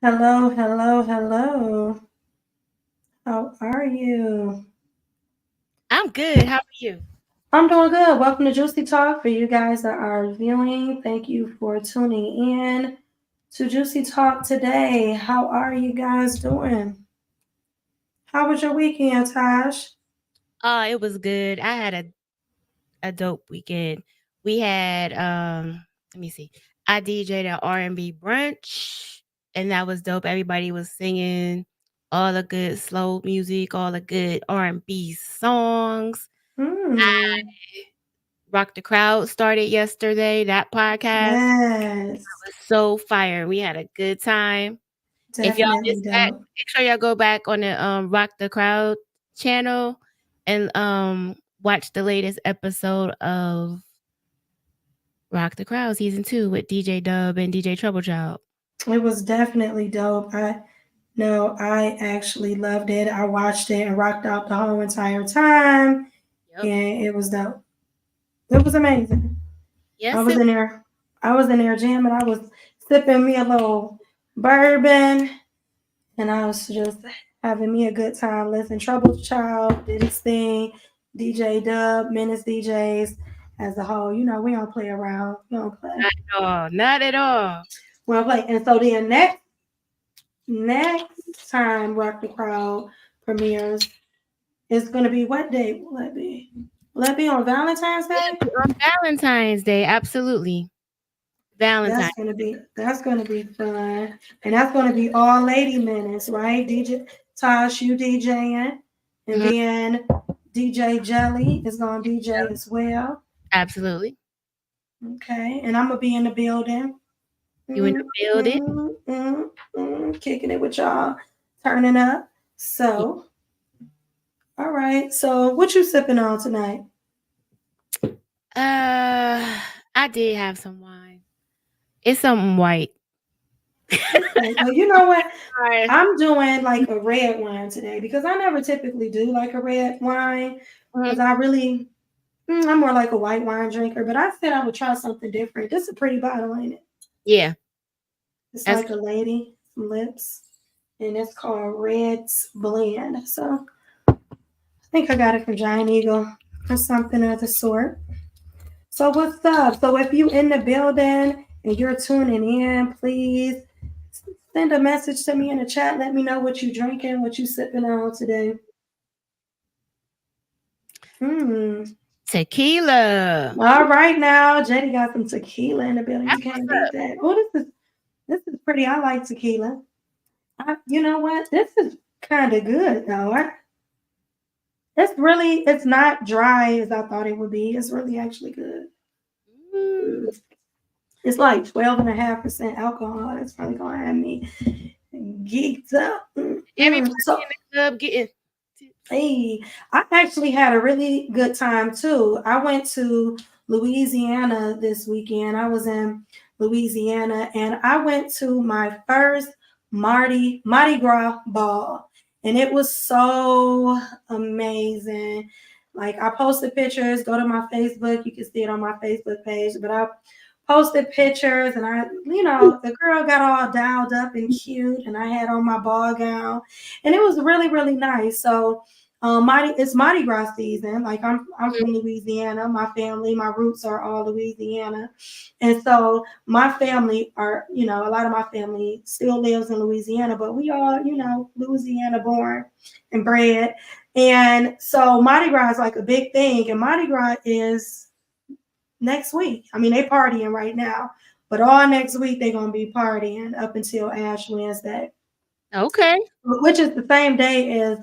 Hello, hello, hello. How are you? I'm good. How are you? I'm doing good. Welcome to Juicy Talk. For you guys that are viewing, thank you for tuning in to Juicy Talk today. How are you guys doing? How was your weekend, Tosh? It was good. I had a dope weekend. We had let me see. I DJ'd at R&B brunch and that was dope. Everybody was singing all the good slow music, all the good R&B songs. Hmm. Rock the Crowd started yesterday, that podcast Yes, was so fire. We had a good time. If y'all definitely missed that, dope. make sure y'all go back on the Rock the Crowd channel and watch the latest episode of Rock the Crowd season 2 with DJ Dub and DJ Troublechild. It was definitely dope. I actually loved it. I watched it and rocked out the whole entire time, Yep. and it was dope. It was amazing. I Yes, was it in there. I was in there jamming. I was sipping me a little bourbon, and I was just having me a good time. Listen, Trouble Child did his thing. DJ Dub, Menace DJs, as a whole. You know, we don't play around. We don't play. not at all. Not at all. We don't play. And so then next time Rock the Crowd premieres, it's gonna be what day will that be? Will that be on Valentine's Day? On Valentine's Day, absolutely. Valentine's. That's gonna be fun, and that's gonna be all lady minutes, right? DJ Tosh, you DJing, and Mhm, then DJ Jelly is gonna DJ as well. absolutely. Okay, and I'm gonna be in the building, You in the building? kicking it with y'all, turning up. Yeah. So, all right. So, what you sipping on tonight? Uh, I did have some wine. It's something white. Okay. Well, you know what? Sorry. I'm doing like a red wine today because I never typically do like a red wine because Mhm. I'm more like a white wine drinker, but I said I would try something different. This is a pretty bottle, ain't it? Yeah, It's that's like a lady, some lips, and it's called Red's Blend. So I think I got it from Giant Eagle or something of the sort. So what's up? So if you in the building and you're tuning in, please send a message to me in the chat. Let me know what you drinking, what you sipping on today. Hmm. tequila. All right now, Jetty got some tequila in the building. You That's what's can't beat up. that. Oh, this is pretty. I like tequila. You know what? This is kind of good though. It's not dry as I thought it would be. It's really actually good. Mm. It's like 12.5% alcohol. That's probably gonna have me geeked up. So Everybody in the club getting tipsy. hey, I actually had a really good time too. I went to Louisiana this weekend. I was in Louisiana and I went to my first Mardi Gras ball. And it was so amazing. Like I posted pictures, go to my Facebook, you can see it on my Facebook page, but I posted pictures and the girl got all dialed up and cute and I had on my ball gown and it was really, really nice. So it's Mardi Gras season. Like I'm from Louisiana. My family, my roots are all Louisiana, and so my family are a lot of my family still lives in Louisiana, but we all Louisiana born and bred, and so Mardi Gras is like a big thing, and Mardi Gras is next week. I mean, they partying right now, but all next week they're gonna be partying up until Ash Wednesday, Okay. which is the same day as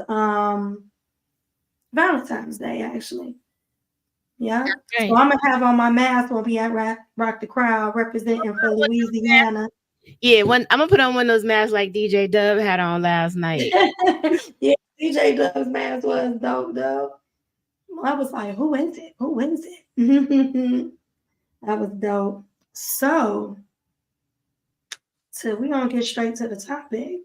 Valentine's Day, actually. Yeah. So Right. I'm gonna have on my mask when we at Rock the Crowd representing for Louisiana. Yeah, I'm gonna put on one of those masks like DJ Dub had on last night. Yeah, DJ Doug's mask was dope, though. I was like, who is it? Who is it? That was dope. So, we gonna get straight to the topic.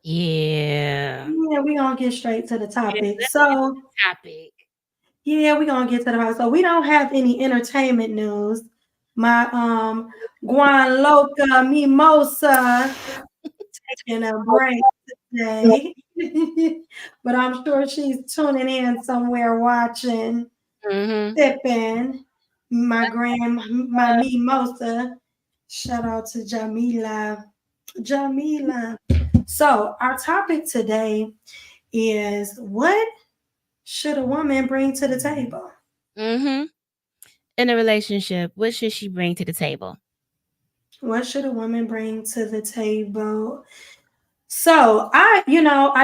Yeah. Yeah, we gonna get straight to the Yeah, topic. let's get So, to the topic. yeah, we gonna get to the so we don't have any entertainment news. My Guan Loca Mimosa. taking a break today, but I'm sure she's tuning in somewhere watching, Mhm. sipping my mimosa. Shout out to Jamila. Jamila. So our topic today is what should a woman bring to the table? Mhm. In a relationship, what should she bring to the table? What should a woman bring to the table? So I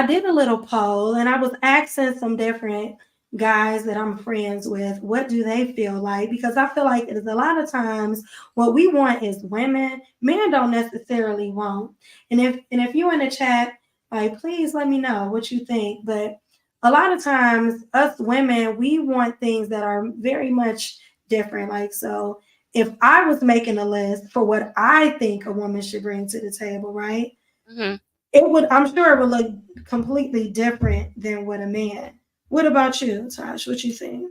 did a little poll and I was asking some different guys that I'm friends with, what do they feel like? Because I feel like it's a lot of times what we want is women. Men don't necessarily want. And if you in the chat, like please let me know what you think. But a lot of times us women, we want things that are very much different. Like so if I was making a list for what I think a woman should bring to the table, right? Mhm. It would, I'm sure it would look completely different than what a man. What about you, Tosh? What you think?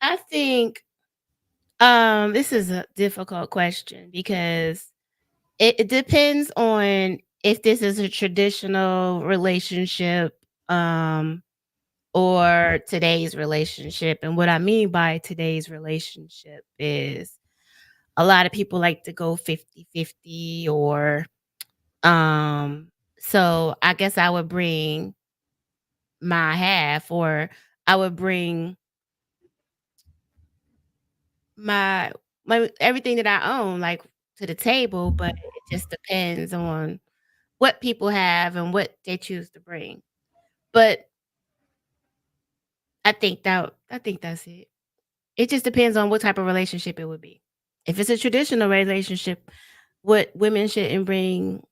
I think this is a difficult question because it depends on if this is a traditional relationship um or today's relationship. And what I mean by today's relationship is a lot of people like to go 50-50 or um so I guess I would bring my half or I would bring my everything that I own like to the table, but it just depends on what people have and what they choose to bring. But I think that's it. It just depends on what type of relationship it would be. If it's a traditional relationship, what women shouldn't bring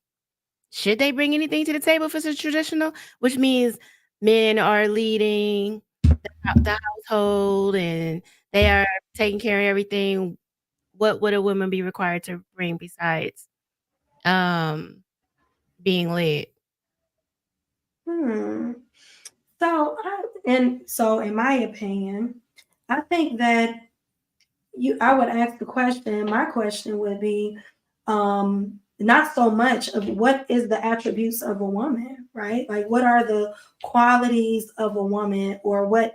should they bring anything to the table if it's a traditional? Which means men are leading the household and they are taking care of everything. What would a woman be required to bring besides um being led? Hmm. So in my opinion, I think that I would ask the question, my question would be not so much of what is the attributes of a woman, right? Like what are the qualities of a woman, or what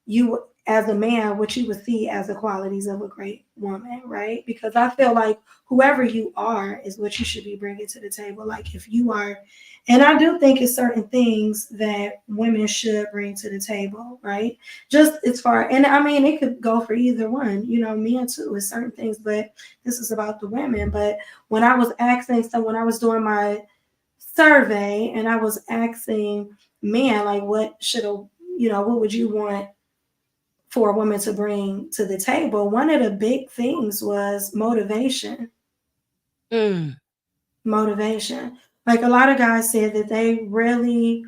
you as a man, what you would see as the qualities of a great woman, right? Because I feel like whoever you are is what you should be bringing to the table. Like if you are, and I do think it's certain things that women should bring to the table, right? Just as far, and I mean it could go for either one, men too with certain things, but this is about the women. But when I was asking, so when I was doing my survey and I was asking men like what should a, what would you want for a woman to bring to the table, one of the big things was motivation. Mm, Motivation. Like a lot of guys said that they really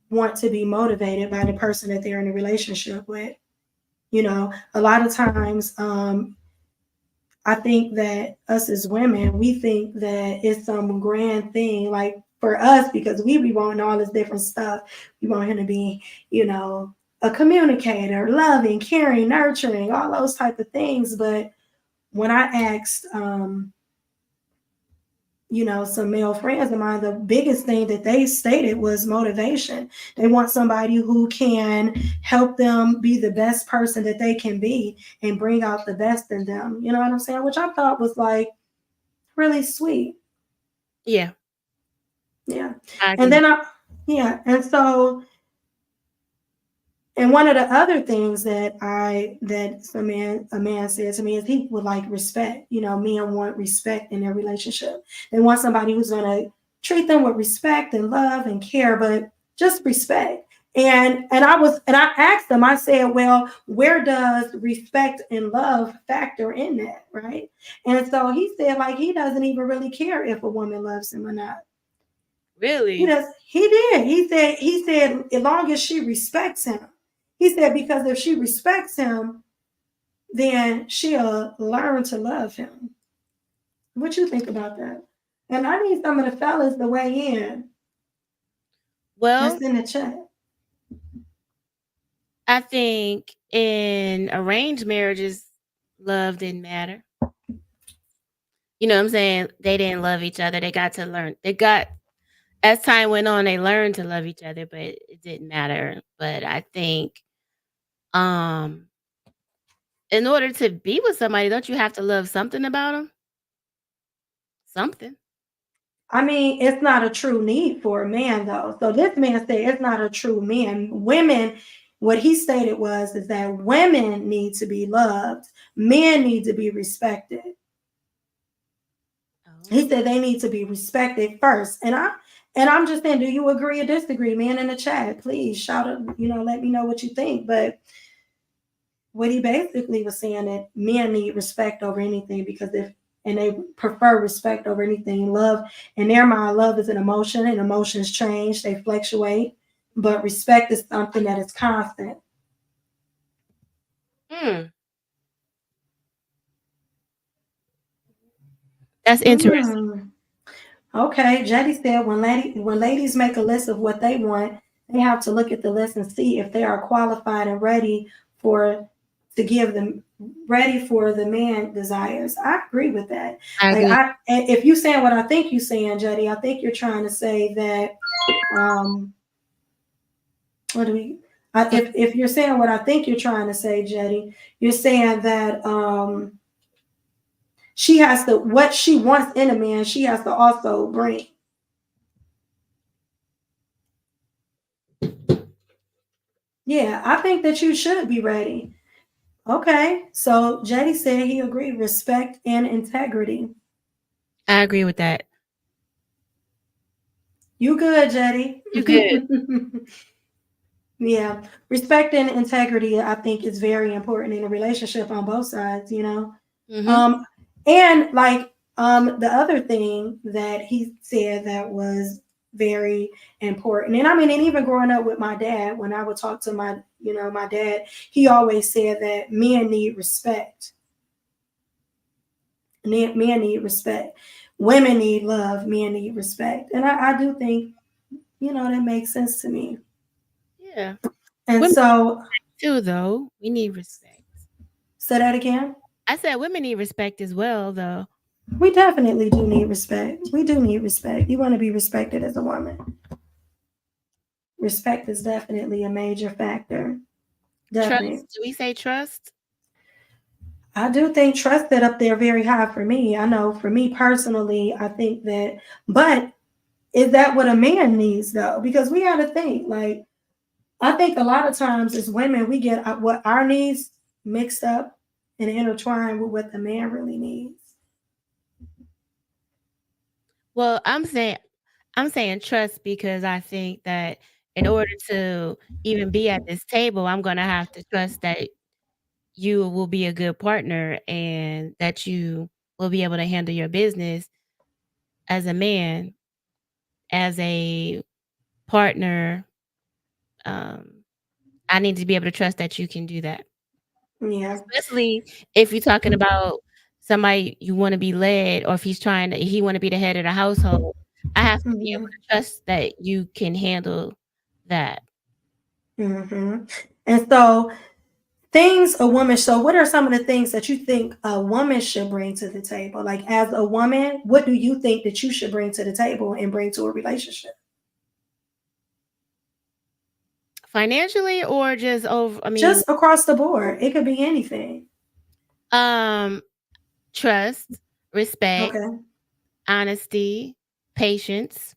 want to be motivated by the person that they're in a relationship with. A lot of times, I think that us as women, we think that it's some grand thing, like for us, because we be wanting all this different stuff. We want him to be, a communicator, loving, caring, nurturing, all those type of things. But when I asked, some male friends of mine, the biggest thing that they stated was motivation. They want somebody who can help them be the best person that they can be and bring out the best in them. You know what I'm saying? Which I thought was like really sweet. yeah, Yeah. I And agree. then yeah. And so, and one of the other things that a man said to me is he would like respect. Men want respect in their relationship. They want somebody who's gonna treat them with respect and love and care, but just respect. And I asked them, I said, well, where does respect and love factor in that, right? And so he said, like, he doesn't even really care if a woman loves him or not. He Really? does. He did. He said as long as she respects him. He said because if she respects him, then she'll learn to love him. What you think about that? And I need some of the fellas to weigh in. That's Well, in the chat. I think in arranged marriages, love didn't matter. You know what I'm saying? They didn't love each other. They got to learn. They got as time went on, they learned to love each other, but it didn't matter. But I think um in order to be with somebody, don't you have to love something about them? Something. I mean, it's not a true need for a man, though. So this man said it's not a true man. Women, what he stated was is that women need to be loved, men need to be respected. He Oh. said they need to be respected first. And I'm just saying, do you agree or disagree? Man in the chat, please shout out, let me know what you think. But what he basically was saying that men need respect over anything because if and they prefer respect over anything. Love, in their mind, love is an emotion and emotions change, they fluctuate. But respect is something that is constant. Hmm. That's interesting. Hmm. Okay, Jetty said when ladies make a list of what they want, they have to look at the list and see if they are qualified and for to give them ready for the man desires. I agree with that. I Like agree. if you saying what I think you saying, Jetty, I think you're trying to say that what do we if you're saying what I think you're trying to say, Jetty, you're saying that she has to what she wants in a man, she has to also bring. Yeah, I think that you should be ready. Okay, so Jetty said he agreed respect and integrity. I agree with that. You good, Jetty? You good. Yeah, respect and integrity, I think, is very important in a relationship on both sides. Mhm. Um, and like the other thing that he said that was very important, and I mean, and even growing up with my dad, when I would talk to my dad, he always said that men need respect. Men need respect. Women need love. Men need respect. And I do think, that makes sense to me. Yeah. And Women so, too, though. We need respect. say that again. I said women need respect as well, though. We definitely do need respect. We do need respect. You want to be respected as a woman. Respect is definitely a major factor. Definitely. Trust. Do we say trust? I do think trust that up there very high for me. I know for me personally, I think that, but is that what a man needs though? Because we got to think like, I think a lot of times as women, we get what our needs mixed up and intertwined with what the man really needs. Well, I'm saying trust because I think that in order to even be at this table, I'm gonna have to trust that you will be a good partner and that you will be able to handle your business as a man, as a partner. Um, I need to be able to trust that you can do that. Yeah. Especially if you're talking about somebody you wanna be led or if he wanna be the head of the household, I have to be able Mm-hmm. to trust that you can handle that. Mm-hmm. And so things a woman. So what are some of the things that you think a woman should bring to the table? Like as a woman, what do you think that you should bring to the table and bring to a relationship? Financially or just over I mean, Just across the board. It could be anything. um, trust, respect, Okay. honesty, patience,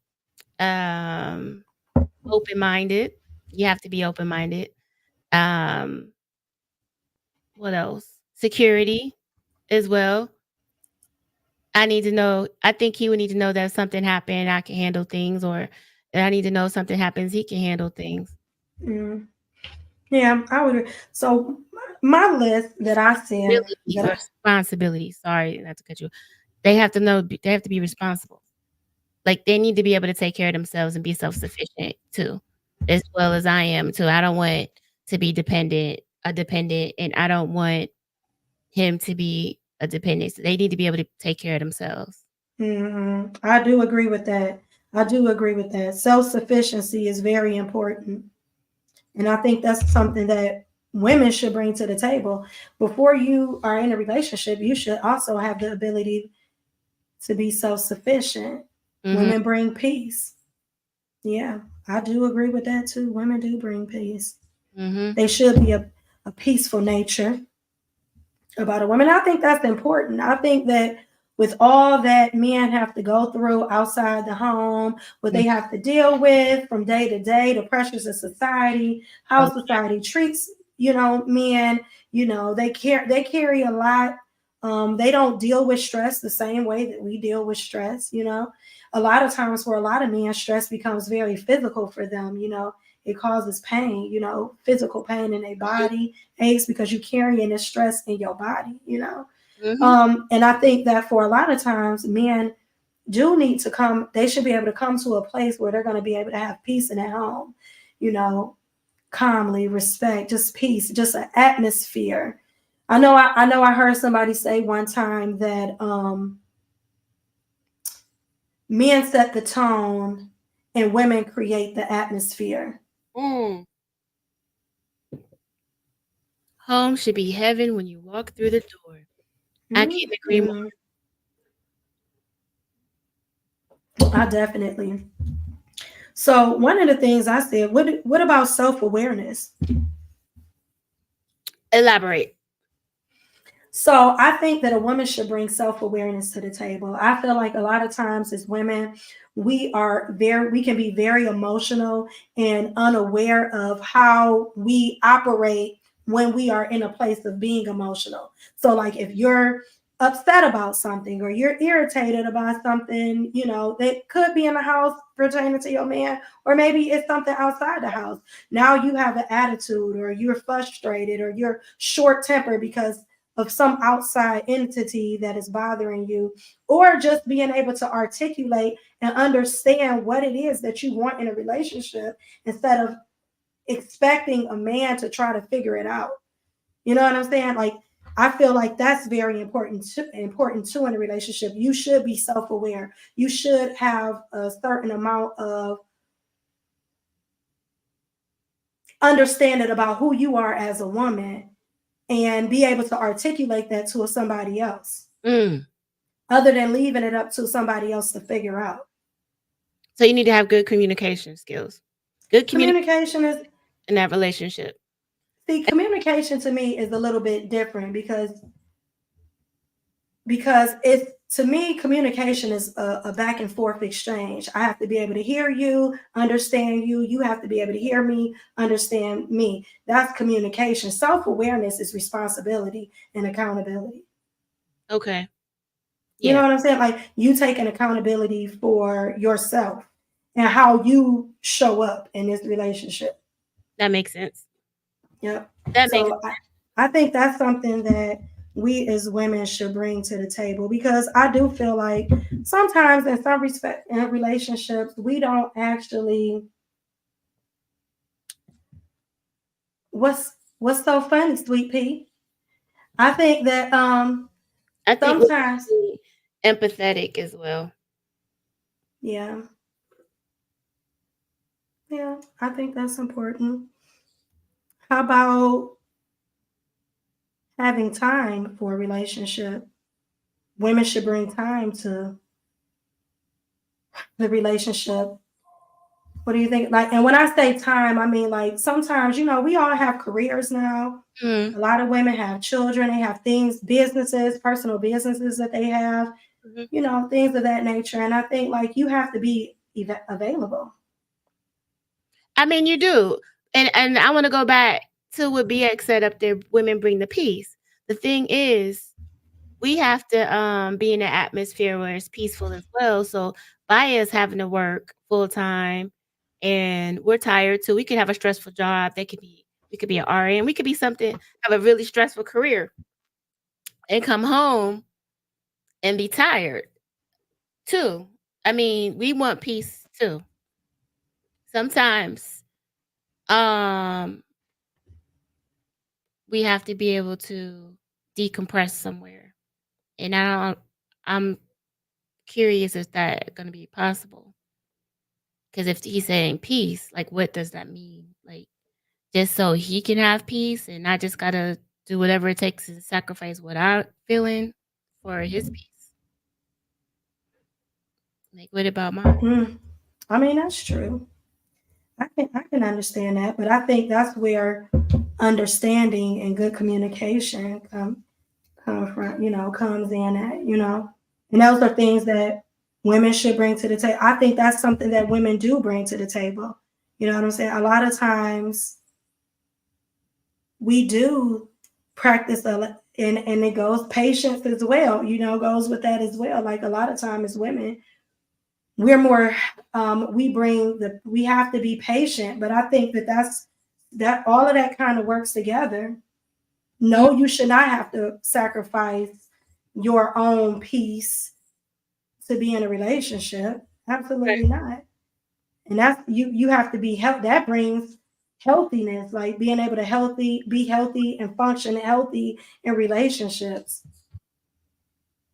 um, open-minded. You have to be open-minded. Um, what else? Security as well. I think he would need to know that if something happened, I can handle things, or I need to know if something happens, he can handle things. Mm. Yeah, I would agree. So my list that I said Ability that or responsibility. Sorry, not to cut you. They have to be responsible. Like, they need to be able to take care of themselves and be self-sufficient too, as well as I am too. I don't want to be dependent, and I don't want him to be a dependent. So they need to be able to take care of themselves. I do agree with that. I do agree with that. Self sufficiency is very important. And I think that's something that women should bring to the table. Before you are in a relationship, you should also have the ability. to be self sufficient. Mhm. Women bring peace. Yeah, I do agree with that too. Women do bring peace. Mhm. They should be a peaceful nature about a woman. I think that's important. I think that with all that men have to go through outside the home, what they Mhm. have to deal with from day to day, the pressures of society, Oh, how society treats, men, they carry a lot. They don't deal with stress the same way that we deal with stress. A lot of times for a lot of men, stress becomes very physical for them. It causes pain, physical pain in their body, aches because you're carrying the stress in your body. mhm. And I think that for a lot of times, men do need to come, they should be able to come to a place where they're going to be able to have peace in their home, you know, calmly, respect, just peace, just an atmosphere. I know I heard somebody say one time that men set the tone and women create the atmosphere. Mm. Home should be heaven when you walk through the door. I can't agree more. Mm-hmm. I definitely. So one of the things I said, what about self awareness? Elaborate. So I think that a woman should bring self awareness to the table. I feel like a lot of times as women, we can be very emotional and unaware of how we operate when we are in a place of being emotional. So like if you're upset about something or you're irritated about something, that could be in the house pertaining to your man, or maybe it's something outside the house. Now you have an attitude or you're frustrated or you're short tempered because of some outside entity that is bothering you, or just being able to articulate and understand what it is that you want in a relationship instead of expecting a man to try to figure it out. You know what I'm saying? Like, I feel like that's very important too in a relationship. You should be self-aware. You should have a certain amount of understanding about who you are as a woman and be able to articulate that to somebody else, Mm. other than leaving it up to somebody else to figure out. So you need to have good communication skills. Good communication Communication is in that relationship. See, communication to me is a little bit different because it's to me communication is a back and forth exchange. I have to be able to hear you, understand you. You have to be able to hear me, understand me. That's communication. Self-awareness is responsibility and accountability. Okay. You know Yeah, what I'm saying? Like you taking accountability for yourself and how you show up in this relationship. that makes sense. Yep. That makes So I think that's something that we as women should bring to the table, because I do feel like sometimes in some respect in relationships we don't actually what's so funny, sweet pea. I think that I think we sometimes be empathetic as well. yeah, yeah, I think that's important. How about having time for a relationship? Women should bring time to the relationship. What do you think? Like, and when I say time, I mean like sometimes, we all have careers now. Mm. A lot of women have children, they have things, businesses, personal businesses that they have, Mhm. things of that nature. And I think like you have to be available. I mean, you do. And I want to go back to what BX said up there, women bring the peace. The thing is, we have to be in an atmosphere where it's peaceful as well. So by us having to work full time and we're tired too, we could have a stressful job. We could be an RN, we could be something, have a really stressful career and come home and be tired too. I mean, we want peace too. Sometimes um we have to be able to decompress somewhere. And I'm curious if that gonna be possible. Because if he's saying peace, like what does that mean? Like just so he can have peace and I just gotta do whatever it takes to sacrifice what I'm feeling for his peace. Like, what about mine? Mm, I mean, that's true. I can understand that, but I think that's where understanding and good communication come from. Comes in at. And those are things that women should bring to the table. I think that's something that women do bring to the table. You know what I'm saying? A lot of times we do practice and it goes patience as well. Goes with that as well. Like a lot of times as women, we're more we have to be patient, but I think that all of that kind of works together. Mhm. No, you should not have to sacrifice your own peace to be in a relationship. Right. Absolutely not. And that's you have to be health that brings healthiness, like being able to be healthy and function healthy in relationships.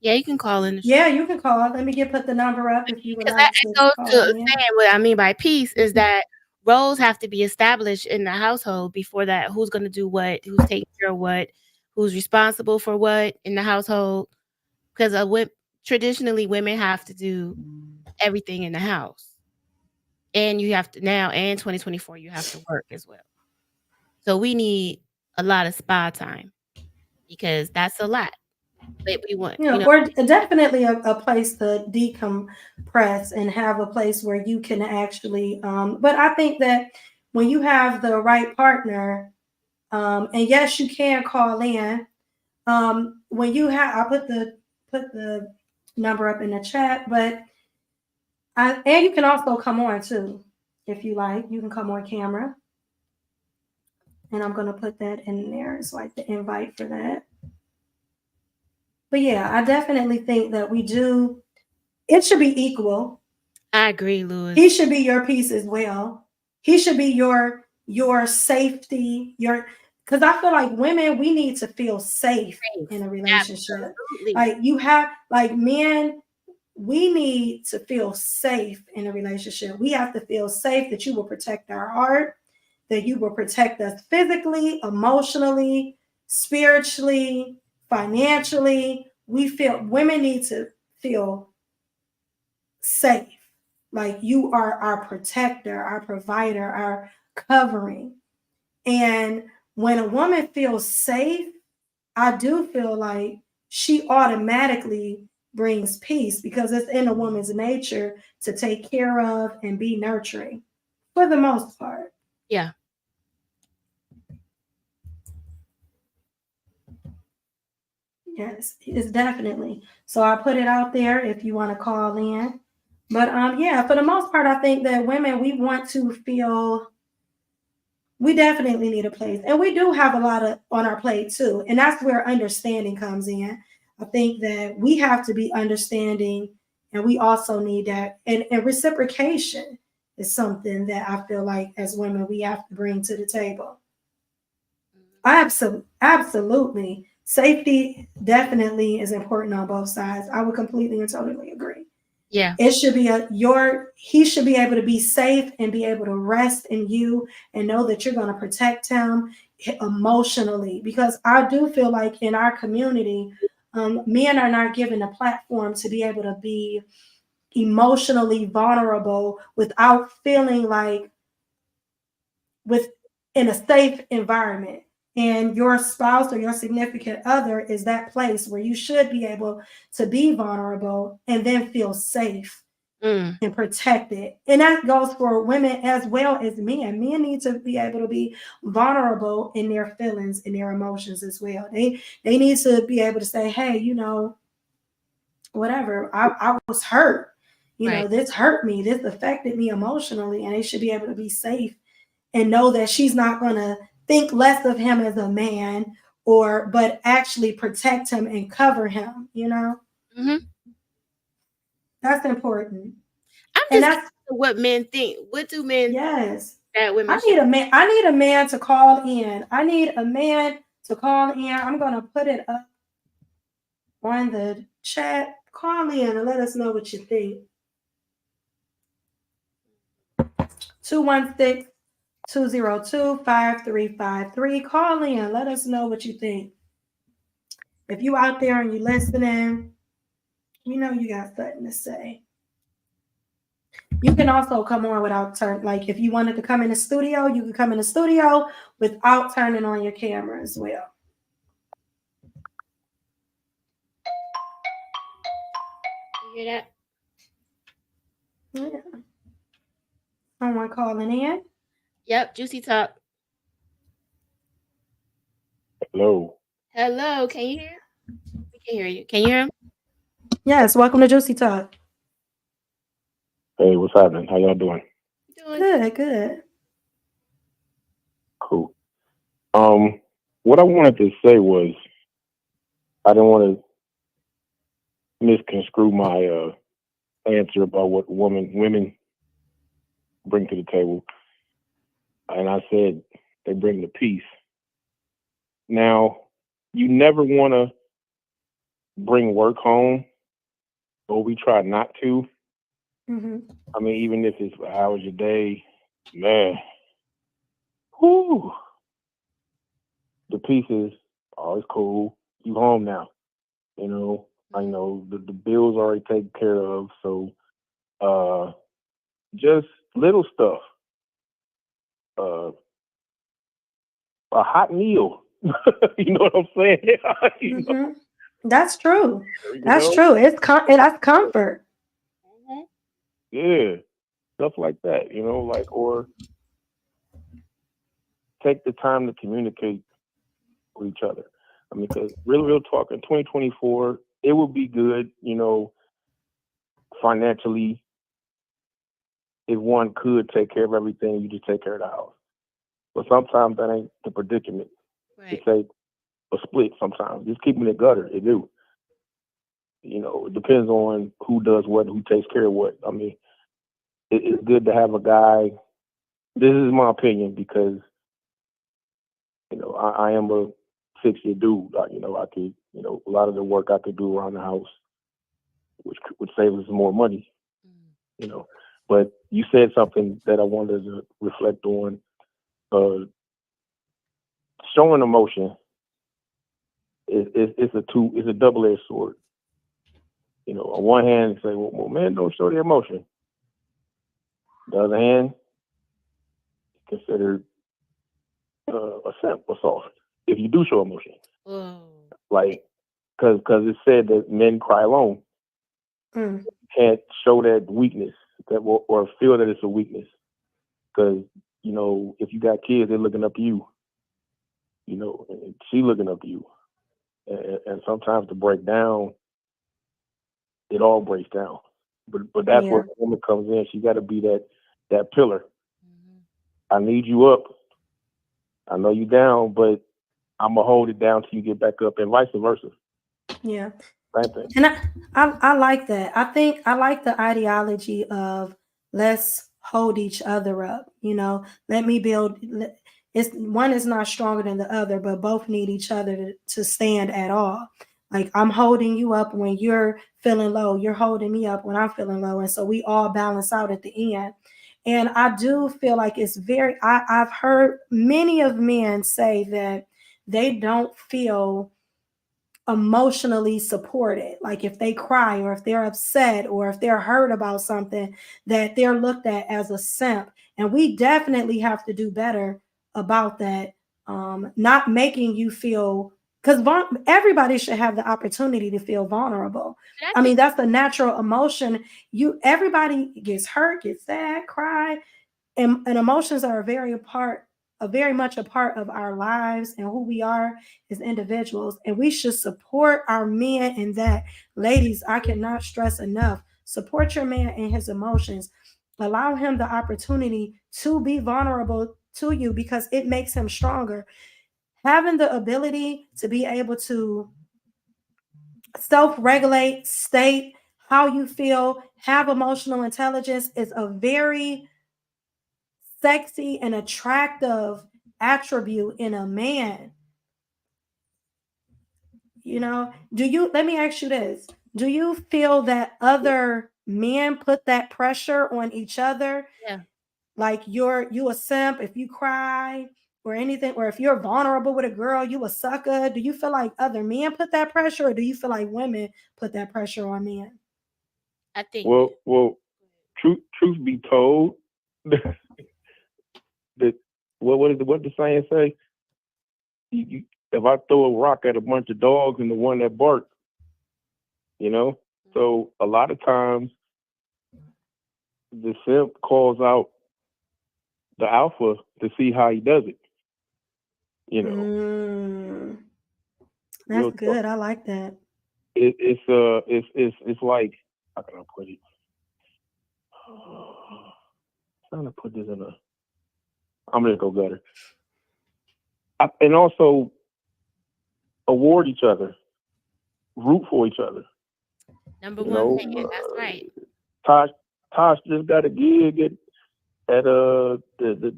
Yeah, you can call in the show. Yeah, you can call. Let me put the number up if you would Because that like to it goes call to in. saying what I mean by peace is that roles have to be established in the household before that. Who's going to do what? Who's taking care of what? Who's responsible for what in the household? Because traditionally, women have to do everything in the house, and you have to now. And 2024, you have to work as well. So we need a lot of spa time because that's a lot. But we want, Or definitely a place to decompress and have a place where you can actually. But I think that when you have the right partner, and yes, you can call in. When you have, I put the number up in the chat, but and you can also come on too if you like. You can come on camera, and I'm gonna put that in there. It's like the invite for that. But yeah, I definitely think that we do. It should be equal. I agree, He Louis. should be your peace as well. He should be your safety, your because I feel like women, we need to feel safe in Safe. a relationship. Absolutely. Like you have like men, we need to feel safe in a relationship. We have to feel safe that you will protect our heart, that you will protect us physically, emotionally, spiritually, financially. Women need to feel safe. Like you are our protector, our provider, our covering. And when a woman feels safe, I do feel like she automatically brings peace because it's in a woman's nature to take care of and be nurturing for the most part. Yeah. Yes, it's definitely. So I put it out there if you want to call in. But yeah, for the most part, I think that women we want to feel we definitely need a place. And we do have a lot of on our plate too. And that's where understanding comes in. I think that we have to be understanding and we also need that. And reciprocation is something that I feel like as women we have to bring to the table. Absolutely. Safety definitely is important on both sides. I would completely and totally agree. Yeah. It should be he should be able to be safe and be able to rest in you and know that you're going to protect him emotionally because I do feel like in our community men are not given a platform to be able to be emotionally vulnerable without feeling like with in a safe environment, and your spouse or your significant other is that place where you should be able to be vulnerable and then feel safe Mm. and protected. And that goes for women as well as men. Men need to be able to be vulnerable in their feelings and their emotions as well. They need to be able to say, hey, whatever, I was hurt. Right. This hurt me. This affected me emotionally. And they should be able to be safe and know that she's not going to think less of him as a man but actually protect him and cover him. Mhm. That's important. I'm And just that's curious what men think. What do men think yes. that women I should need a man. I need a man to call in. I need a man to call in. I'm gonna put it up on the chat. Call in and let us know what you think. 216-202-5353. Call in. Let us know what you think. If you out there and you listening, you got something to say. You can also come on without turn. Like if you wanted to come in the studio, you could come in the studio without turning on your camera as well. You hear that? Yeah. Someone calling in. Yep, Juicy Talk. Hello. Hello, can you hear? We can hear you. Can you hear him? Yes, welcome to Juicy Talk. Hey, what's happening? How y'all doing? Doing Good, good. Cool. What I wanted to say was I didn't want to misconstrue my answer about what women bring to the table, and I said they bring the peace. Now, you never want to bring work home, or we try not to. Hmm. I mean, even if it's how was your day, man. Whoo, the peace is oh, it's cool. You home now. You know, I know the bills already taken care of, so uh, just little stuff. Uh, a hot meal. You know what I'm saying? you know, Hmm. That's true. you That's know, true. That's comfort. Mhm. yeah, stuff like that. You know, like or take the time to communicate with each other. I mean, because real talk in 2024, it would be good, you know, financially if one could take care of everything, you just take care of the house. But sometimes that ain't the predicament. It's Right. a split sometimes. Just keeping it gutter, it do. You know, it depends on who does what, who takes care of what. I mean, it's good to have a guy. This is my opinion because you know I am a 6 year dude. You know, I could you know a lot of the work I could do around the house, which would save us more money. Mm. You know, but you said something that I wanted to reflect on. Uh, Showing emotion is a double edged sword. You know, on one hand, you say, well, men don't show their emotion. The other hand, considered a simp or soft if you do show emotion. Oh. Like, because it said that men cry alone. Mm. Can't show that weakness that will, or feel that it's a weakness. Because, you know, if you got kids, they're looking up to you. You know, and she looking up to you. And sometimes to break down, it all breaks down. But that's where Yeah, the woman comes in. She got to be that pillar. Mhm. I need you up. I know you down, but I'm gonna hold it down till you get back up, and vice versa. yeah. Same thing. And I like that. I think I like the ideology of let's hold each other up. Let me build. It's one is not stronger than the other, but both need each other to stand at all. Like I'm holding you up when you're feeling low. You're holding me up when I'm feeling low, and so we all balance out at the end. And I do feel like it's very. I've heard many of men say that they don't feel emotionally supported. Like if they cry or if they're upset or if they're hurt about something, that they're looked at as a simp. And we definitely have to do better about that. Not making you feel, because everybody should have the opportunity to feel vulnerable. And I I think mean, that's a natural emotion. Everybody gets hurt, gets sad, cry, and emotions are a very much a part of our lives and who we are as individuals, and we should support our men in that. Ladies, I cannot stress enough, support your man in his emotions. Allow him the opportunity to be vulnerable to you because it makes him stronger. Having the ability to be able to self-regulate, state how you feel, have emotional intelligence is a very sexy and attractive attribute in a man. Let me ask you this. Do you feel that other men put that pressure on each other? yeah, Like you a simp if you cry or anything, or if you're vulnerable with a girl, you a sucker. Do you feel like other men put that pressure, or do you feel like women put that pressure on men? I think men. Well, truth be told, that what the saying say? If I throw a rock at a bunch of dogs and the one that barks, you know. So a lot of times the simp calls out the alpha to see how he does it. You know, That's real talk. good. I like that. It's like, how can I put it? Trying to put this in a. I'm gonna go better. And also award each other, root for each other. Number You one know, fan. That's right. Tosh just got a gig at the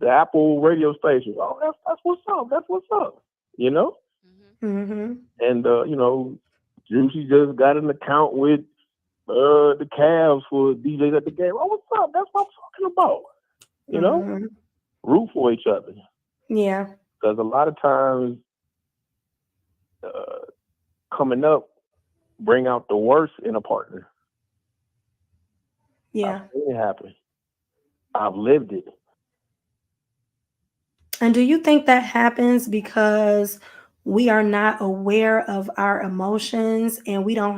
Apple radio station. Oh, that's what's up. That's what's up. You know, and Juicy just got an account with the Cavs for DJs at the game. Oh, what's up? That's what I'm talking about. You know, root for each other. Yeah. Because a lot of times, coming up, bring out the worst in a partner. Yeah. I've seen it happen. I've lived it. And do you think that happens because we are not aware of our emotions and we don't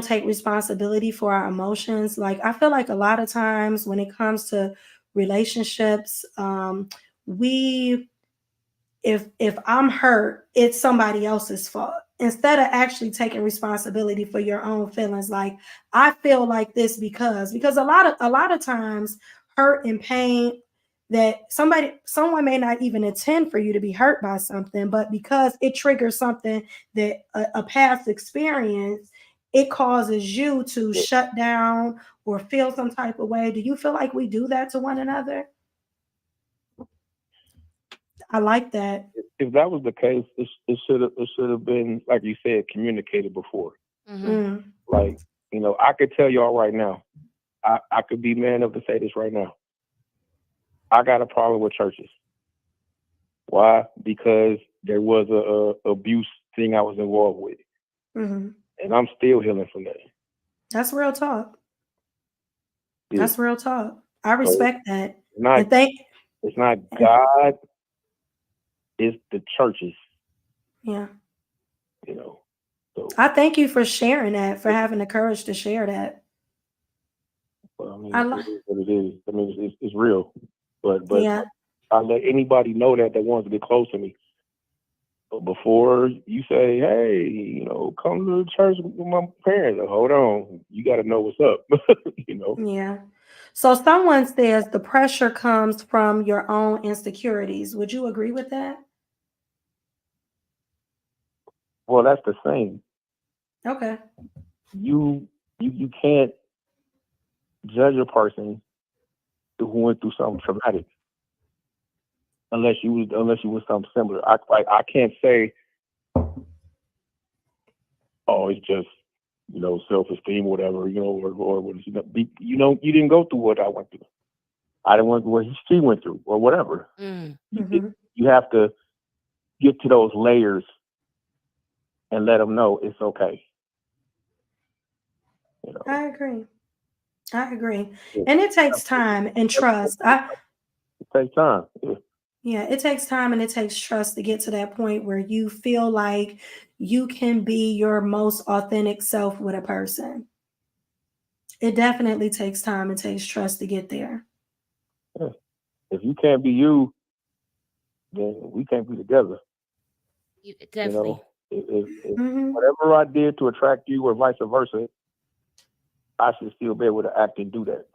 take responsibility for our emotions? Like, I feel like a lot of times when it comes to relationships, we if I'm hurt, it's somebody else's fault. Instead of actually taking responsibility for your own feelings, like I feel like this because a lot of times hurt and pain that someone may not even intend for you to be hurt by something, but because it triggers something that a past experience, it causes you to shut down or feel some type of way. Do you feel like we do that to one another? I like that. If that was the case, it should have been, like you said, communicated before. Like, I could tell y'all right now. I could be man enough to say this right now. I got a problem with churches. Why? Because there was a abuse thing I was involved with, and I'm still healing from that. That's real talk. Yeah. That's real talk. I respect that. It's not God. It's the churches. Yeah. So I thank you for sharing that, for having the courage to share that. Well, I mean, it is what it is. I mean, it's real. But yeah. I let anybody know that wants to get close to me. But before you say, hey, come to the church with my parents, hold on. You got to know what's up, Yeah. So someone says the pressure comes from your own insecurities. Would you agree with that? Well, that's the same. Okay. You can't judge a person who went through something traumatic unless you was something similar. I can't say, oh, it's just self-esteem, or whatever, or what you didn't go through what I went through. I didn't want what she went through, or whatever. You have to get to those layers and let them know it's okay. I agree. And it takes time and trust. It takes time. Yeah, it takes time and it takes trust to get to that point where you feel like you can be your most authentic self with a person. It definitely takes time and takes trust to get there. Yeah. If you can't be you, then we can't be together. Definitely. If whatever I did to attract you or vice versa, I should still be able to act and do that.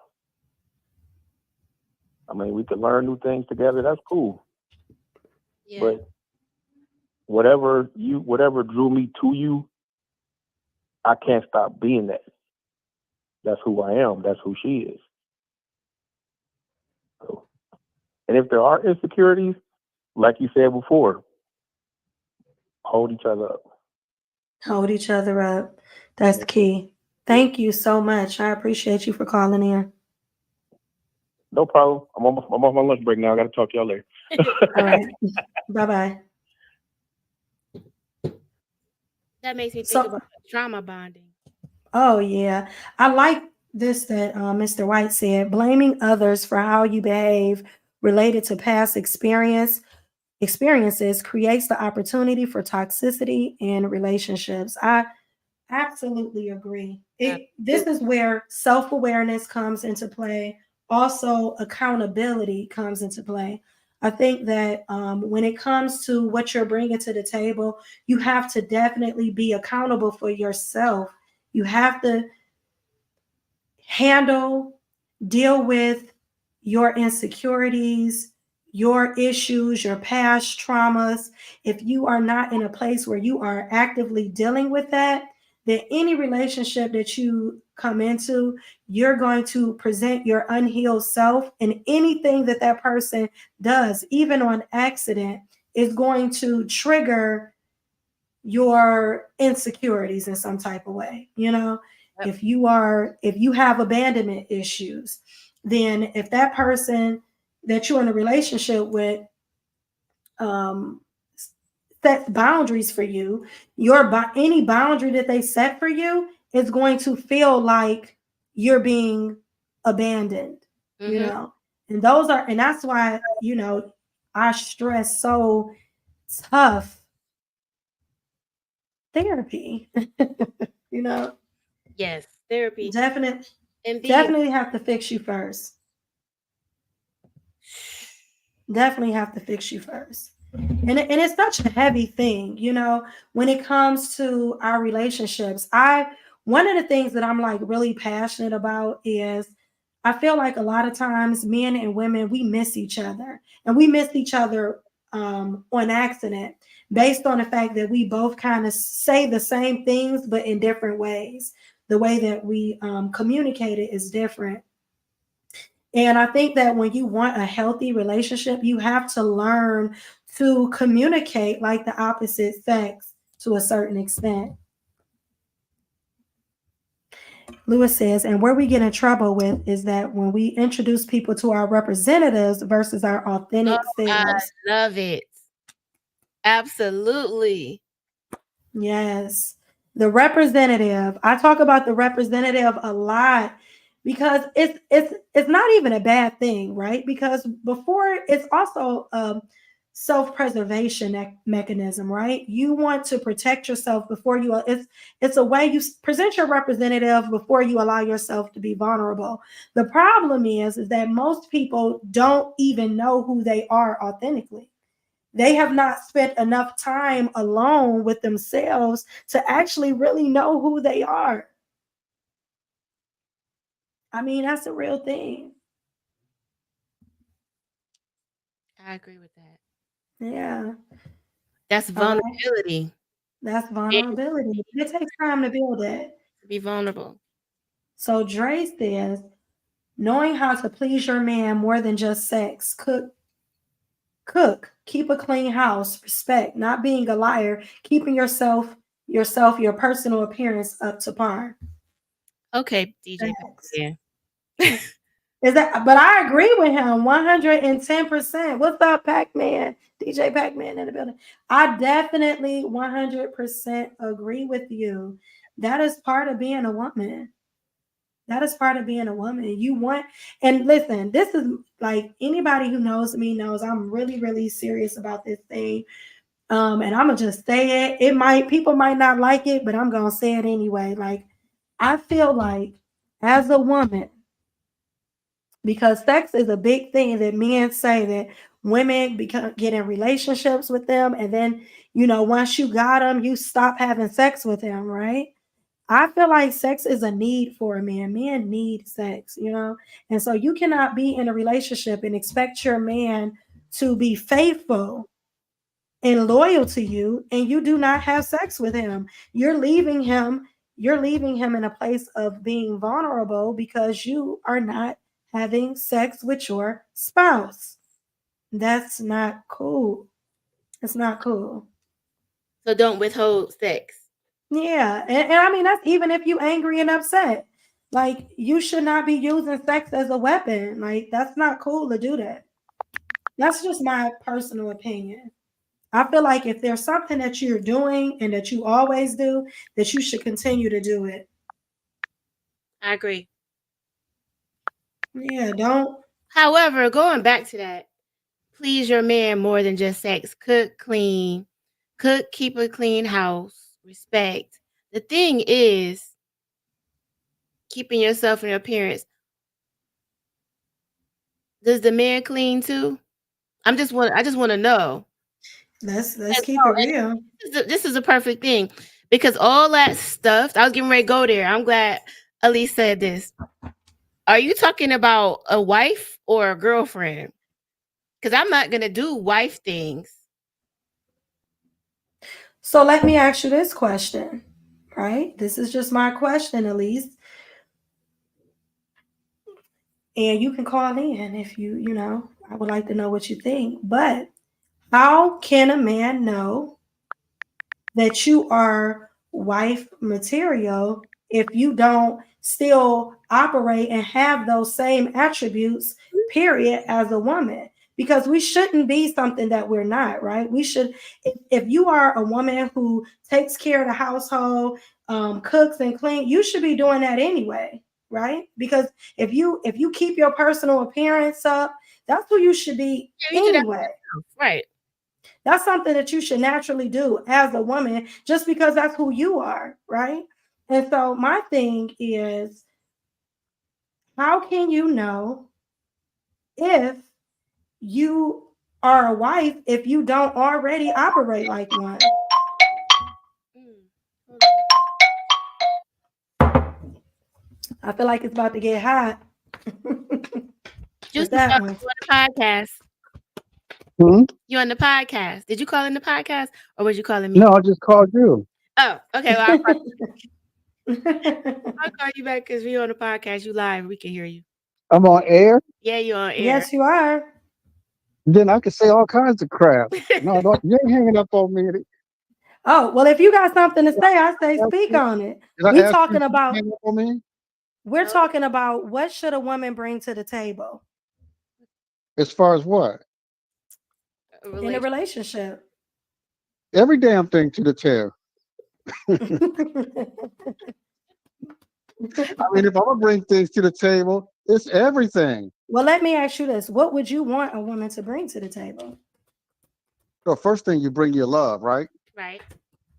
I mean, we can learn new things together. That's cool. Yeah. But whatever drew me to you, I can't stop being that. That's who I am. That's who she is. So, and if there are insecurities, like you said before, hold each other up. Hold each other up. That's the key. Thank you so much. I appreciate you for calling in. No problem. I'm on my lunch break now. I got to talk to y'all later. All right. Bye-bye. That makes me think about trauma bonding. Oh, yeah. I like this that Mr. White said, blaming others for how you behave related to past experiences creates the opportunity for toxicity in relationships. I absolutely agree. This is where self-awareness comes into play. Also, accountability comes into play. I think that when it comes to what you're bringing to the table, you have to definitely be accountable for yourself. You have to handle, deal with your insecurities, your issues, your past traumas. If you are not in a place where you are actively dealing with that, then any relationship that you come into, you're going to present your unhealed self, and anything that that person does, even on accident, is going to trigger your insecurities in some type of way. Yep. If you have abandonment issues, then if that person that you're in a relationship with um set boundaries for you, any boundary that they set for you is going to feel like you're being abandoned. you Mm-hmm. know and that's why I stress so tough therapy. you know Yes, therapy. definitely And the definitely have to fix you first. Definitely have to fix you first. And it's such a heavy thing, when it comes to our relationships. One of the things that I'm like really passionate about is I feel like a lot of times men and women, we miss each other, and we miss each other on accident, based on the fact that we both kind of say the same things but in different ways. The way that we communicate it is different. And I think that when you want a healthy relationship, you have to learn to communicate like the opposite sex to a certain extent. Lewis says, and where we get in trouble with is that when we introduce people to our representatives versus our oh, authentic I selves. love it. Absolutely. Yes. The representative. I talk about the representative a lot because it's not even a bad thing, right? Because before, it's also a self-preservation mechanism, right? You want to protect yourself before you it's a way you present your representative before you allow yourself to be vulnerable. The problem is that most people don't even know who they are authentically. They have not spent enough time alone with themselves to actually really know who they are. I mean, that's a real thing. I agree with that. Yeah. That's All right. vulnerability. That's And vulnerability. It takes time to build it. to be vulnerable. So Dre says, knowing how to please your man more than just sex. Cook, keep a clean house, respect, not being a liar, keeping your personal appearance up to par. Okay, DJ back Facts. there. But I agree with him 110%. What's up, Pac-Man? DJ Pac-Man in the building. I definitely 100% agree with you. That is part of being a woman. That is part of being a woman. And listen, this is like, anybody who knows me knows I'm really, really serious about this thing. And I'm gonna just say it. People might not like it, but I'm gonna say it anyway. Like, I feel like, as a woman, because sex is a big thing that men say that women get in relationships with them, and then once you got them, you stop having sex with them, right? I feel like sex is a need for a man. Men need sex, and so you cannot be in a relationship and expect your man to be faithful and loyal to you, and you do not have sex with him. You're leaving him in a place of being vulnerable because you are not having sex with your spouse. That's not cool. It's not cool. So don't withhold sex. Yeah. And I mean, that's even if you angry and upset. Like, you should not be using sex as a weapon. Like, that's not cool to do that. That's just my personal opinion. I feel like if there's something that you're doing and that you always do, that you should continue to do it. I agree. Yeah, don't. However, going back to that, please your man more than just sex. Cook, clean, cook, keep a clean house, respect. The thing is, keeping yourself in appearance. Does the man clean too? I just want to know. Let's And keep it so, real. this is a perfect thing because all that stuff. I was getting ready to go there. I'm glad Elise said this. Are you talking about a wife or a girlfriend? Because I'm not gonna do wife things. So let me ask you this question, right? This is just my question, Elise, and you can call in if you. I would like to know what you think. But how can a man know that you are wife material if you don't still operate and have those same attributes, period, as a woman? Because we shouldn't be something that we're not, right? We should, if you are a woman who takes care of the household, cooks and clean, you should be doing that anyway, right? Because if you keep your personal appearance up, that's who you should be Yeah, you do that anyway. right. That's something that you should naturally do as a woman just because that's who you are, right? And so my thing is, how can you know if you are a wife if you don't already operate like one? Mm, hold on. I feel like it's about to get hot with Juicy, that one. you on the podcast? Hmm? You on the podcast? Did you call in the podcast or was you calling No, me? I just called you. Oh, okay. Well, I'll call you back because we on the podcast. You live. We can hear you. I'm on air. Yeah, you on air. Yes, you are. Then I can say all kinds of crap. No, don't, you ain't hanging up on me. Did Oh, well, if you got something to say, I say I ask speak you, on it. did I We ask you talking if you about hang up on me? we're No, talking about what should a woman bring to the table As far as what? a in a relation. relationship. Every damn thing to the tail. I mean, if I'm gonna bring things to the table, it's everything. Well, let me ask you this. What would you want a woman to bring to the table? So first thing you bring your love, right? Right.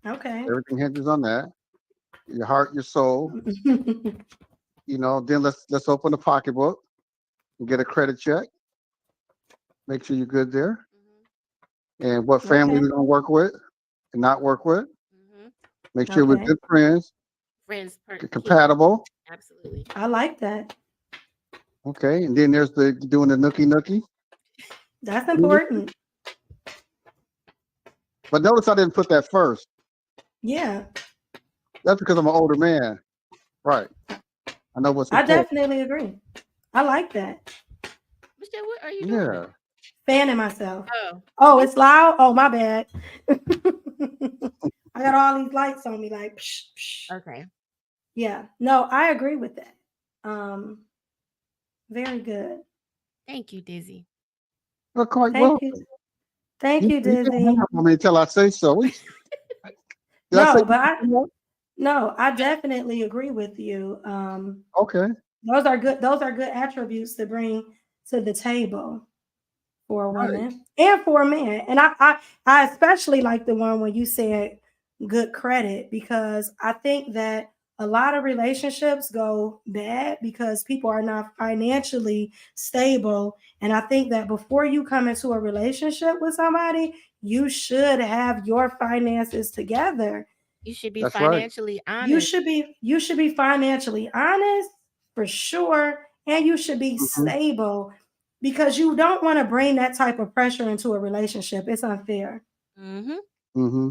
Okay. Everything hinges on that. Your heart, your soul. Then let's open the pocketbook and get a credit check. Make sure you're good there. Mm-hmm. And what family Okay. we're gonna work with and not work with. Mm-hmm. Make sure we're Okay. good friends, Friends per key. compatible. Absolutely. I like that. Okay, and then there's the doing the nookie nookie. That's important. But notice I didn't put that first. Yeah. That's because I'm an older man. Right. I know what's I important. definitely agree. I like that. Michelle, what are you doing? Yeah. Fanning myself. Oh, Oh, it's loud. Oh, my bad. I got all these lights on me, like, psh, psh. okay. Yeah. No, I agree with that. Um, Very good. Thank you, Dizzy. Well, quite Thank well. you. Thank You, you, you can't hang Dizzy. up on me until I say so. Did I say No, but something? I definitely agree with you. Okay. Those are good attributes to bring to the table for a Right. woman and for a man. And I especially like the one when you said good credit, because I think that a lot of relationships go bad because people are not financially stable. And I think that before you come into a relationship with somebody, you should have your finances together. You should be That's right. financially You honest. should be you should be financially honest for sure, and you should be Hmm. stable, because you don't want to bring that type of pressure into a relationship. It's unfair. Mm-hmm. Hmm.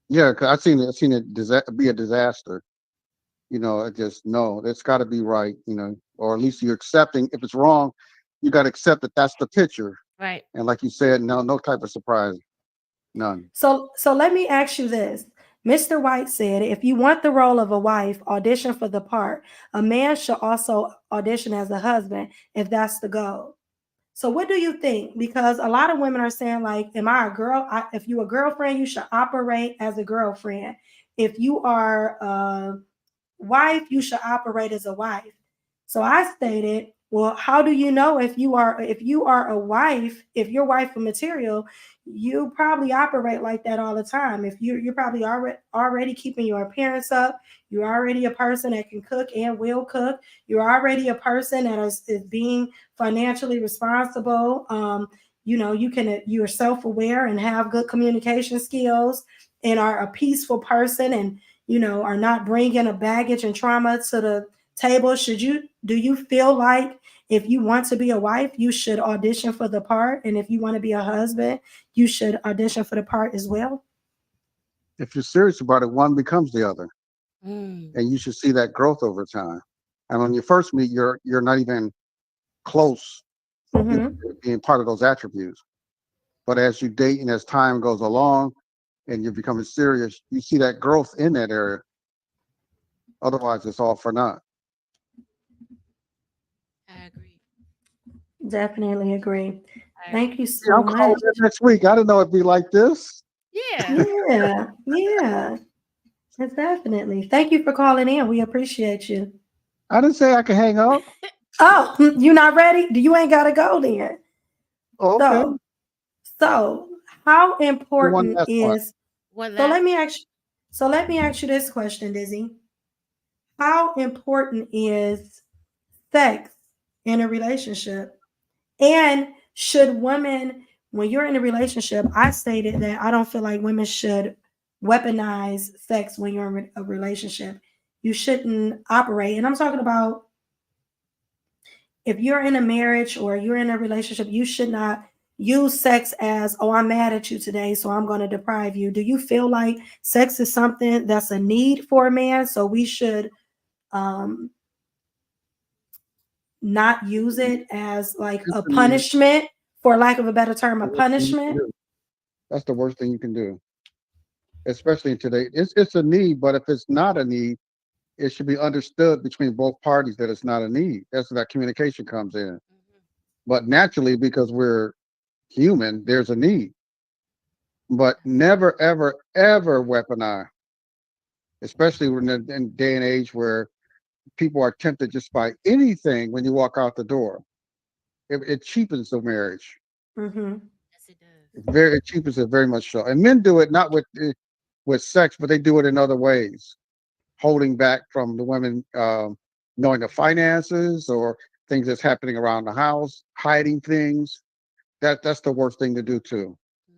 Yeah, 'cause I seen it be a disaster. It just no, it's got to be right. Or at least you're accepting. If it's wrong, you got to accept that that's the picture. Right. And like you said, no type of surprise, none. So let me ask you this. Mr. White said, if you want the role of a wife, audition for the part. A man should also audition as a husband if that's the goal. So what do you think? Because a lot of women are saying, like, am I a girl? If you a girlfriend, you should operate as a girlfriend. If you are a wife, you should operate as a wife. So I stated, Well, how do you know if you are a wife, if you're wife material, you probably operate like that all the time. If you're probably already keeping your appearance up, you're already a person that can cook and will cook. You're already a person that is being financially responsible. You're self-aware and have good communication skills and are a peaceful person and are not bringing a baggage and trauma to the table. Do you feel like if you want to be a wife, you should audition for the part, and if you want to be a husband, you should audition for the part as well? If you're serious about it, one becomes the other, Mm. and you should see that growth over time. And when you first meet, you're not even close, Mm-hmm. to being part of those attributes. But as you date and as time goes along, and you're becoming serious, you see that growth in that area. Otherwise, it's all for naught. I agree. Definitely agree. I Thank agree. you Yeah, so I'm calling much. it next week. I didn't know it'd be like this. Yeah. Yeah, yeah, it's definitely. Thank you for calling in. We appreciate you. I didn't say I could hang up. Oh, you not ready? You ain't gotta go then. Oh, okay. So, so how Do one important last one. is One so let last. me ask let me ask you this question, Dizzy. How important is sex in a relationship? And should women, when you're in a relationship, I stated that I don't feel like women should weaponize sex when you're in a relationship. You shouldn't operate. And I'm talking about if you're in a marriage or you're in a relationship, you should not use sex as, oh, I'm mad at you today, so I'm going to deprive you. Do you feel like sex is something that's a need for a man? So we should um, not use it as like It's a the need. punishment, for lack of a better term, The a worst thing you can punishment. do. That's the worst thing you can do, especially today. It's a need, but if it's not a need, it should be understood between both parties that it's not a need. That's where that communication comes in. Mhm. But naturally, because we're human, there's a need. But never, ever, ever weaponize, especially in day and age where people are tempted just by anything when you walk out the door. It cheapens the marriage. Mm-hmm. Yes, it does. It cheapens it very much so. And men do it not with sex, but they do it in other ways, holding back from the women knowing the finances or things that's happening around the house, hiding things. That's the worst thing to do too.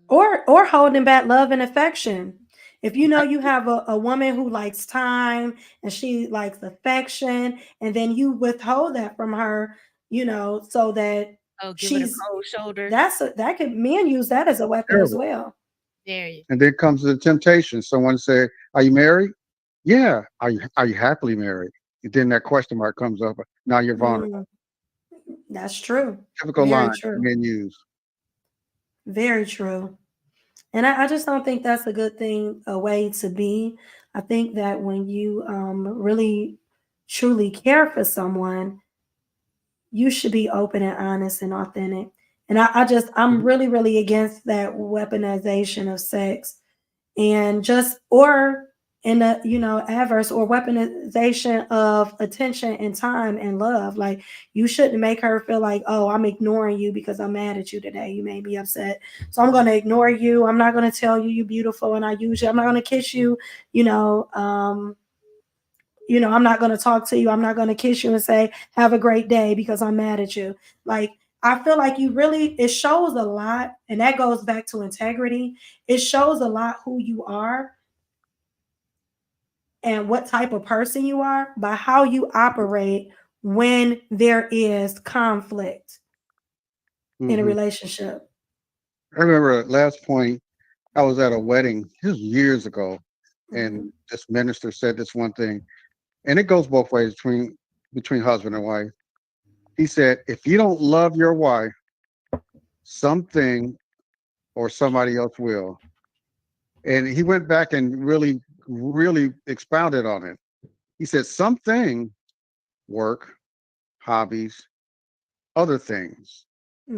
Mhm. Or holding back love and affection. If you know you have a woman who likes time and she likes affection, and then you withhold that from her, so that Oh, give it a she's cold shoulder. that could men use that as a weapon as Terrible. well. There you. And then comes the temptation. Someone say, "Are you married?" Yeah. Are you happily married? And then that question mark comes up. Now you're vulnerable. Mm, that's true. Typical Very line true. men use. Very true. And I just don't think that's a good thing, a way to be. I think that when you really truly care for someone, you should be open and honest and authentic. And I'm Mhm. really, really against that weaponization of sex and just, or in the, adverse or weaponization of attention and time and love. Like, you shouldn't make her feel like, oh, I'm ignoring you because I'm mad at you today. You made me upset. So I'm going to ignore you. I'm not going to tell you you're beautiful and I use you. I'm not going to kiss you, you know, um, I'm not going to talk to you. I'm not going to kiss you and say, have a great day because I'm mad at you. Like, I feel like it shows a lot. And that goes back to integrity. It shows a lot who you are and what type of person you are by how you operate when there is conflict in a Mhm. relationship. I remember last point. I was at a wedding. This was years ago, Mm-hmm. and this minister said this one thing, and it goes both ways between husband and wife. He said, "If you don't love your wife, something or somebody else will." And he went back and really, really expounded on it. He said, "Something, work, hobbies, other things,"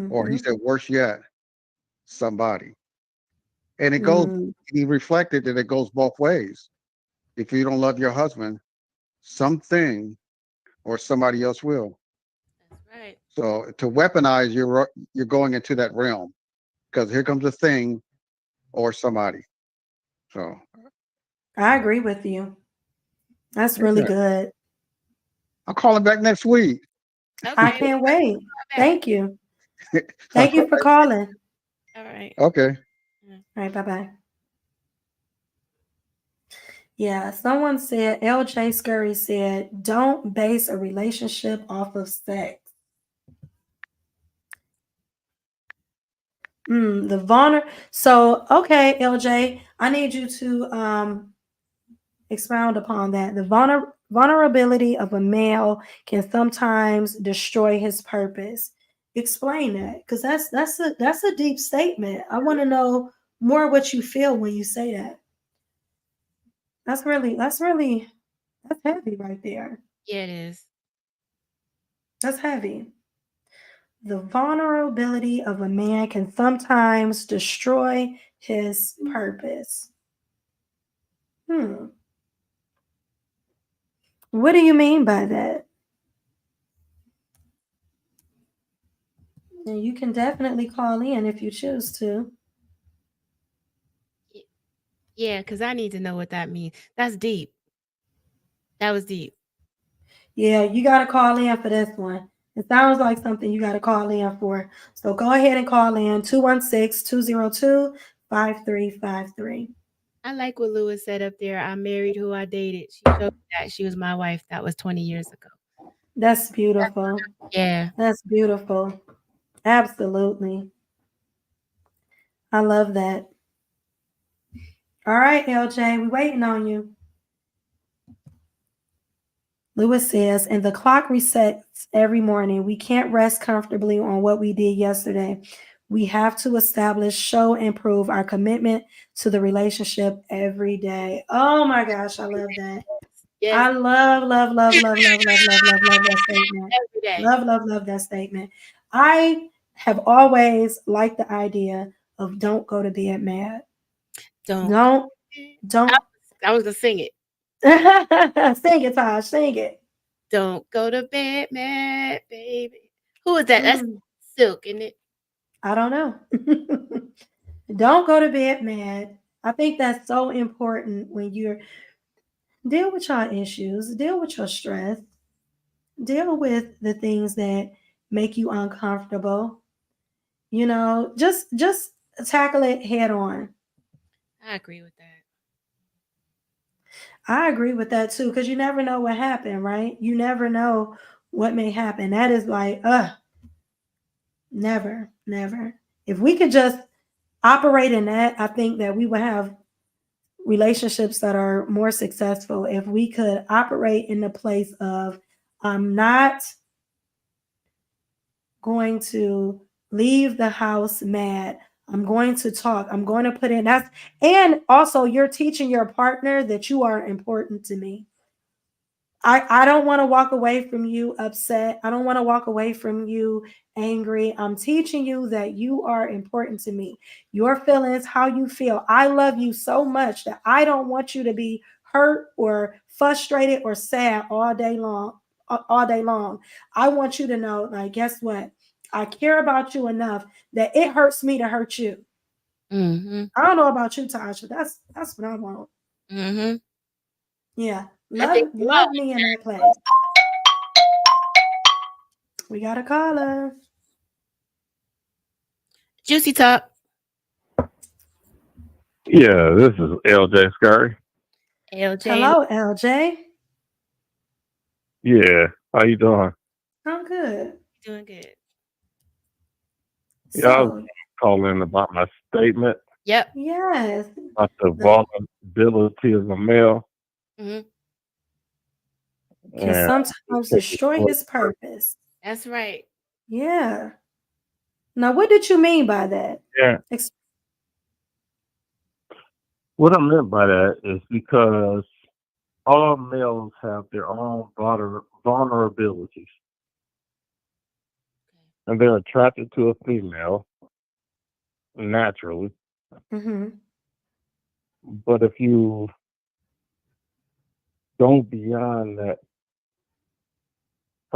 or he Mm-hmm. said, "Worse yet, somebody." And it goes. Mm-hmm. He reflected that it goes both ways. If you don't love your husband, something or somebody else will. That's right. So to weaponize, you're going into that realm because here comes a thing or somebody. So I agree with you. That's really yeah, good. I'll call him back next week. I Okay, can't wait. back. Thank you. All Thank you for right. calling. All right. Okay. Mm. All right, bye bye. Yeah, someone said, LJ Scurry said, don't base a relationship off of sex. The vulner. So, okay, LJ, I need you to expound upon that. The vulnerability of a male can sometimes destroy his purpose. Explain that, because that's a deep statement. I want to know more what you feel when you say that. That's heavy right there. Yeah, it is. That's heavy. The vulnerability of a man can sometimes destroy his purpose. Hmm. What do you mean by that? And you can definitely call in if you choose to. Y- Yeah, because I need to know what that means. That's deep. That was deep. Yeah, you got to call in for this one. It sounds like something you got to call in for. So go ahead and call in 216-202-5353. I like what Lewis said up there. I married who I dated. She showed me that she was my wife. That was 20 years ago. That's beautiful. Yeah. That's beautiful. Absolutely. I love that. All right, LJ, we waiting on you. Lewis says, and the clock resets every morning. We can't rest comfortably on what we did yesterday. We have to establish, show, and prove our commitment to the relationship every day. Oh my gosh, I love that. Yes. I love, love, love, love, love, love, love, love, love that statement. Every day. Love, love, love that statement. I have always liked the idea of don't go to bed mad. Don't. Don't, I, don't. I was going to sing it. Sing it, Taj. Sing it. Don't go to bed, mad baby. Who is that? That's Mm, Silk, isn't it? I don't know. Don't go to bed mad. I think that's so important when you're deal with your issues, deal with your stress, deal with the things that make you uncomfortable. Just tackle it head on. I agree with that. I agree with that too, because you never know what happened, right? You never know what may happen. That is like, never, never. If we could just operate in that, I think that we would have relationships that are more successful if we could operate in the place of I'm not going to leave the house mad. I'm going to talk. I'm going to put in that's and also you're teaching your partner that you are important to me. I don't want to walk away from you upset. I don't want to walk away from you angry. I'm teaching you that you are important to me. Your feelings, how you feel. I love you so much that I don't want you to be hurt or frustrated or sad all day long. All day long. I want you to know, like, guess what? I care about you enough that it hurts me to hurt you. Mm-hmm. I don't know about you, Tasha. That's what I want. Mm-hmm. Yeah. I think you are. Love me in that place. We got a caller. Juicy Talk. Yeah, this is LJ Scurry. LJ and Hello, LJ. Yeah, how you doing? I'm good. doing good. Yeah, I was So, calling about my statement Yep. yes, about the the vulnerability of a male, Mm-hmm. can and sometimes destroy his purpose. That's right. Yeah. Now, what did you mean by that? yeah, Ex- what I meant by that is because all males have their own vulnerabilities, and they're attracted to a female naturally. mm-hmm. But if you go beyond that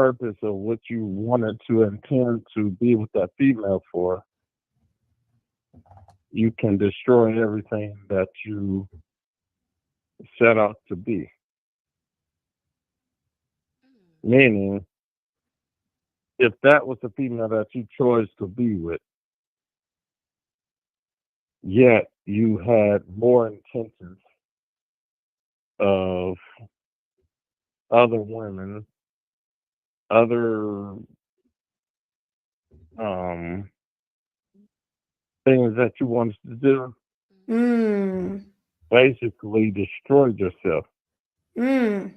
purpose of what you wanted to intend to be with that female for, you can destroy everything that you set out to be. Meaning, if that was the female that you chose to be with, yet you had more intentions of other women, other um, things that you wanted to do, Mm. basically destroyed yourself Mm.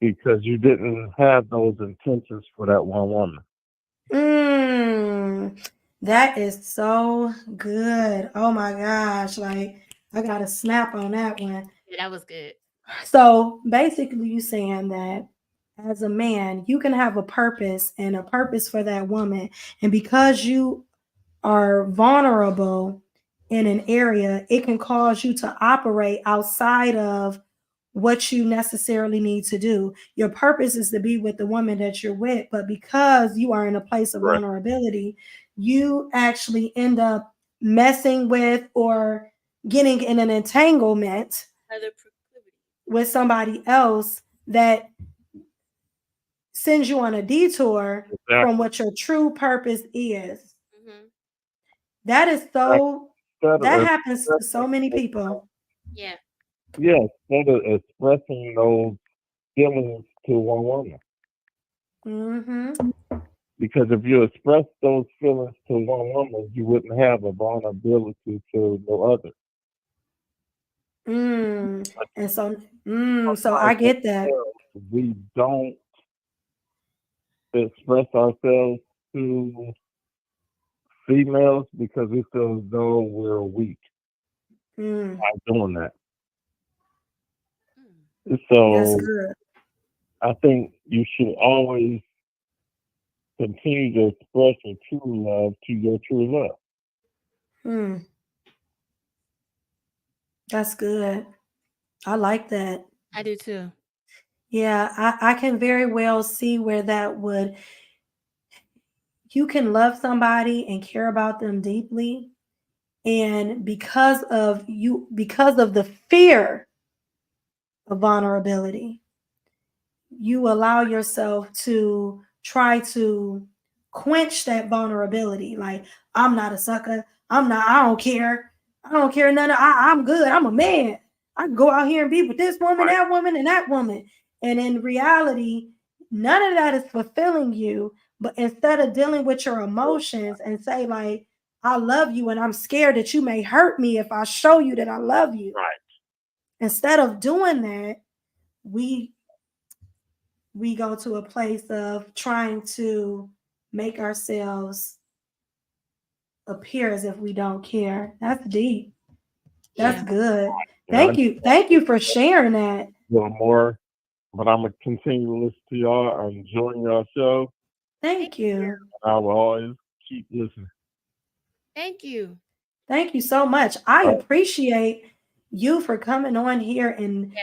because you didn't have those intentions for that one woman. Mm. That is so good. Oh my gosh. Like, I got to snap on that one. Yeah, that was good. So basically, you saying that as a man, you can have a purpose and a purpose for that woman. And because you are vulnerable in an area, it can cause you to operate outside of what you necessarily need to do. Your purpose is to be with the woman that you're with, but because you are in a place of Right. vulnerability, you actually end up messing with or getting in an entanglement Other proclivity. with somebody else that sends you on a detour from Exactly. what your true purpose is. Mm-hmm. That is so, Instead that of happens to so many people. Yeah. yes, instead of expressing those feelings to one woman. Mm-hmm. Because if you express those feelings to one woman, you wouldn't have a vulnerability to no other. Mm. But And so I sometimes get that. we don't express ourselves to females because we feel as though we're weak Mm. by doing that. Mm. That's So good. I think you should always continue to express your true love to your true love. Mm. That's good. I like that. I do too. Yeah, I can very well see where that would, you can love somebody and care about them deeply. And because of the fear of vulnerability, you allow yourself to try to quench that vulnerability. Like, I'm not a sucker. I don't care. I don't care none of, I'm good. I'm a man. I can go out here and be with this woman, Right. that woman, and that woman. And in reality, none of that is fulfilling you. But instead of dealing with your emotions and say, like, I love you and I'm scared that you may hurt me if I show you that I love you. Right. Instead of doing that, we we go to a place of trying to make ourselves appear as if we don't care. That's deep. That's Yeah. good. Yeah, I Thank you for sharing that. know more, but I'm gonna continue to listen to y'all. I'm enjoying y'all show. Thank Thank you. you. I will always keep listening. Thank you. Thank you so much. I All right. appreciate you for coming on here and Yeah.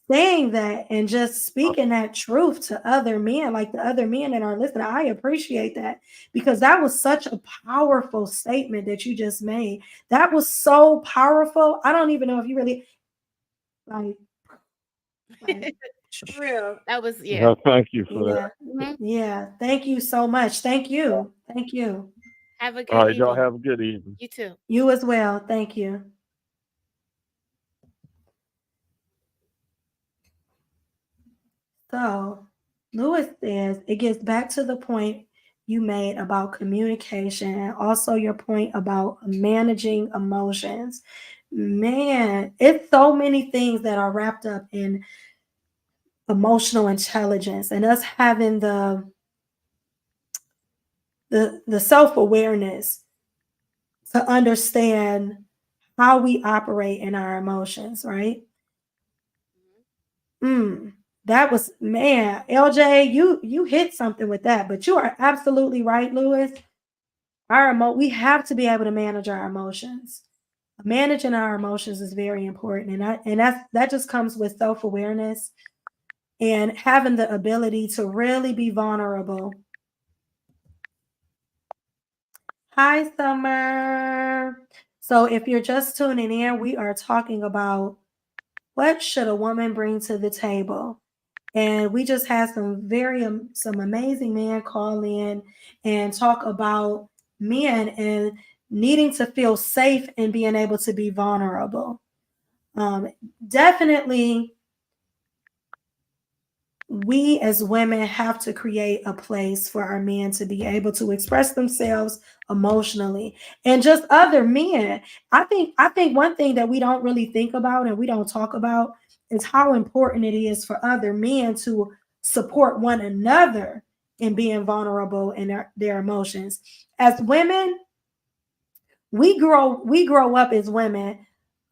saying that and just speaking that truth to other men, like the other men that are listening. I appreciate that because that was such a powerful statement that you just made. That was so powerful. I don't even know if you really like, like For real. That was yeah. Well, thank you for that. yeah, Hmm. yeah. Thank you so much. Thank you. Thank you. Have a All good right, y'all evening. have a good evening. You too. You as well. Thank you. So, Lewis says it gets back to the point you made about communication and also your point about managing emotions. Man, it's so many things that are wrapped up in emotional intelligence and us having the self-awareness to understand how we operate in our emotions, right? Mm, that was, man, LJ, you hit something with that, but you are absolutely right, Lewis. We have to be able to manage our emotions. Managing our emotions is very important, and that just comes with self awareness and having the ability to really be vulnerable. Hi, Summer. So, if you're just tuning in, we are talking about what should a woman bring to the table. And we just had some amazing men call in and talk about men and needing to feel safe and being able to be vulnerable. Definitely, we as women have to create a place for our men to be able to express themselves emotionally, and just other men. I think one thing that we don't really think about and we don't talk about is how important it is for other men to support one another in being vulnerable in their emotions. As women, we grow up as women,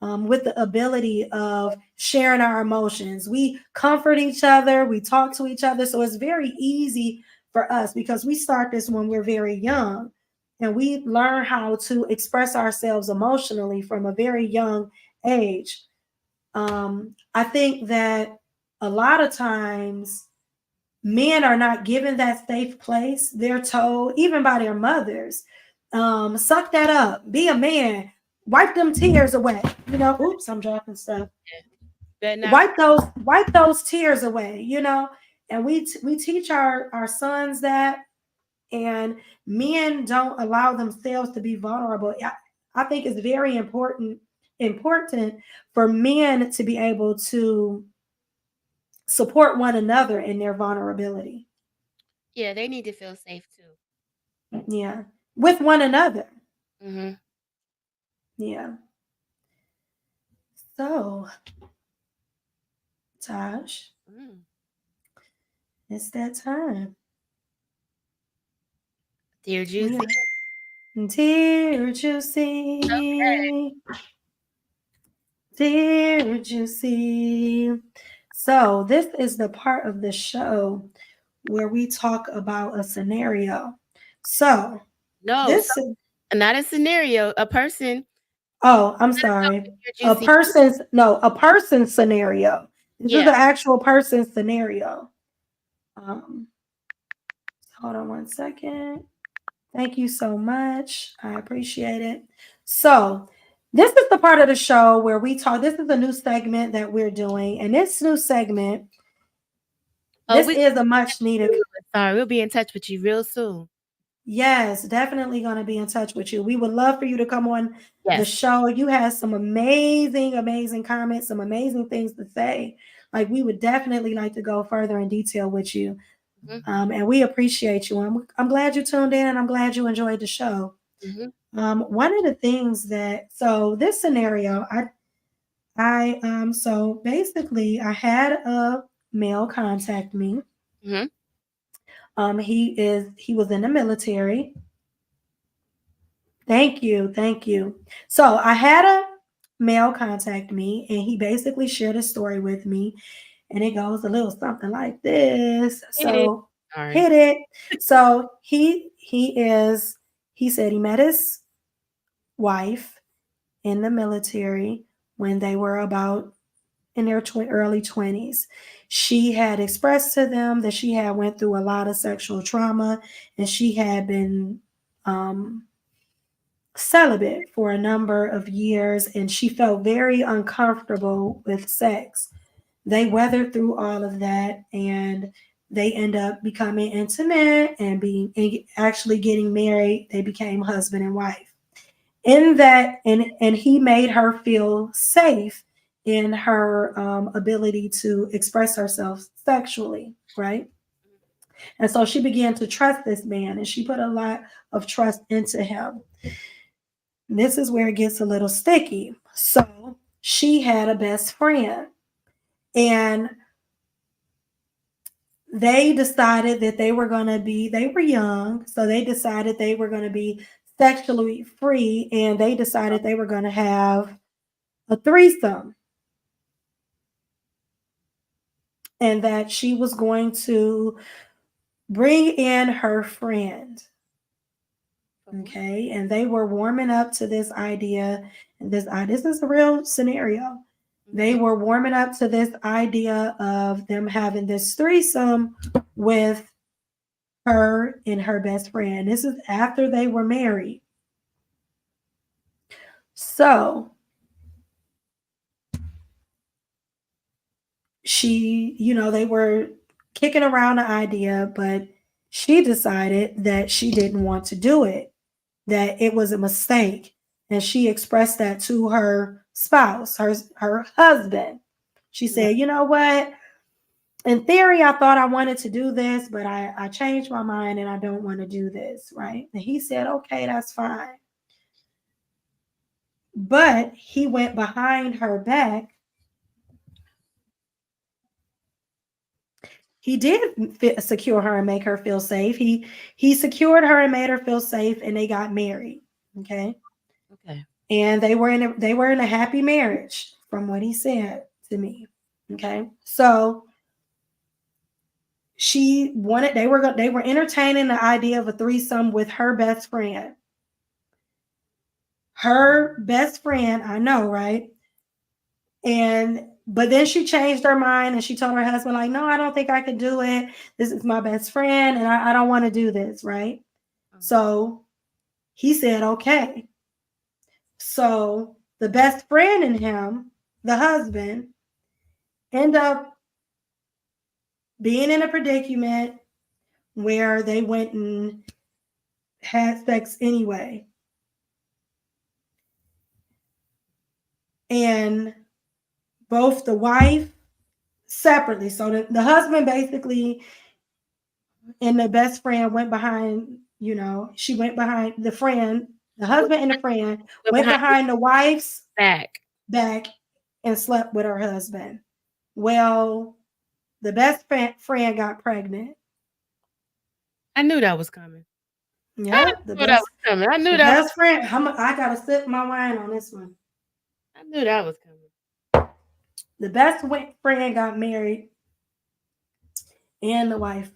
with the ability of sharing our emotions. We comfort each other, we talk to each other, so it's very easy for us because we start this when we're very young, and we learn how to express ourselves emotionally from a very young age. I think that a lot of times men are not given that safe place. They're told, even by their mothers, suck that up, be a man, wipe them tears away. Oops, I'm dropping stuff. But not Wipe those tears away. And we teach our sons that, and men don't allow themselves to be vulnerable. I think it's very important for men to be able to support one another in their vulnerability. yeah, they need to feel safe too. Yeah. With one another. Mm-hmm. Yeah. So, Tosh, Mm. it's that time. Dear We Juicy. are Dear Juicy. Dear Juicy. So, this is the part of the show where we talk about a scenario. So, No, this, not a scenario. A person. oh, I'm sorry. Dear Juicy. A person scenario. This is Yeah. the actual person scenario. Um, Hold on one second. Thank you so much. I appreciate it. So, this is the part of the show where we talk. This is a new segment that we're doing. And this new segment, Oh, this is a much needed. sorry. We'll be in touch with you real soon. Yes, definitely going to be in touch with you. We would love for you to come on the Yes. show. You have some amazing comments, some amazing things to say. Like, we would definitely like to go further in detail with you. Mm-hmm. And we appreciate you. I'm glad you tuned in, and I'm glad you enjoyed the show. Mm-hmm. One of the things so this scenario, so basically I had a male contact me. Mm-hmm. He was in the military. Thank you. So I had a male contact me, and he basically shared a story with me, and it goes a little something like this. Hit it. So Sorry. hit it. So he said he met his wife in the military when they were about in their early 20s. She had expressed to them that she had went through a lot of sexual trauma, and she had been celibate for a number of years, and she felt very uncomfortable with sex. They weathered through all of that, and they end up becoming intimate and actually getting married. They became husband and wife. In that, and he made her feel safe in her ability to express herself sexually, right? And so she began to trust this man, and she put a lot of trust into him. This is where it gets a little sticky. So she had a best friend, and they decided that they were young, so they decided they were going to be sexually free, and they decided they were going to have a threesome, and that she was going to bring in her friend. Okay, and they were warming up to this idea, and this is a real scenario. They were warming up to this idea of them having this threesome with her and her best friend. This is after they were married. So she, they were kicking around the idea, but she decided that she didn't want to do it, that it was a mistake. And she expressed that to her spouse, her husband. She said, you know what? In theory, I thought I wanted to do this, but I changed my mind and I don't want to do this, right? And he said, okay, that's fine. But he went behind her back. He did secure her and make her feel safe. He secured her and made her feel safe, and they got married. Okay. And they were in a happy marriage, from what he said to me. Okay. So they were entertaining the idea of a threesome with her best friend. Her best friend, I know, right? But then she changed her mind and she told her husband, like, no, I don't think I could do it. This is my best friend and I don't want to do this, right? So he said, okay. So the best friend and him, the husband, end up being in a predicament where they went and had sex anyway. And both the wife separately. So the husband basically and the best friend went behind, she went behind the friend, the husband and the friend went behind the wife's back and slept with her husband. Well, the best friend got pregnant. I knew that was coming. Yeah, the best friend. I gotta sip my wine on this one. I knew that was coming. The best friend got married, and the wife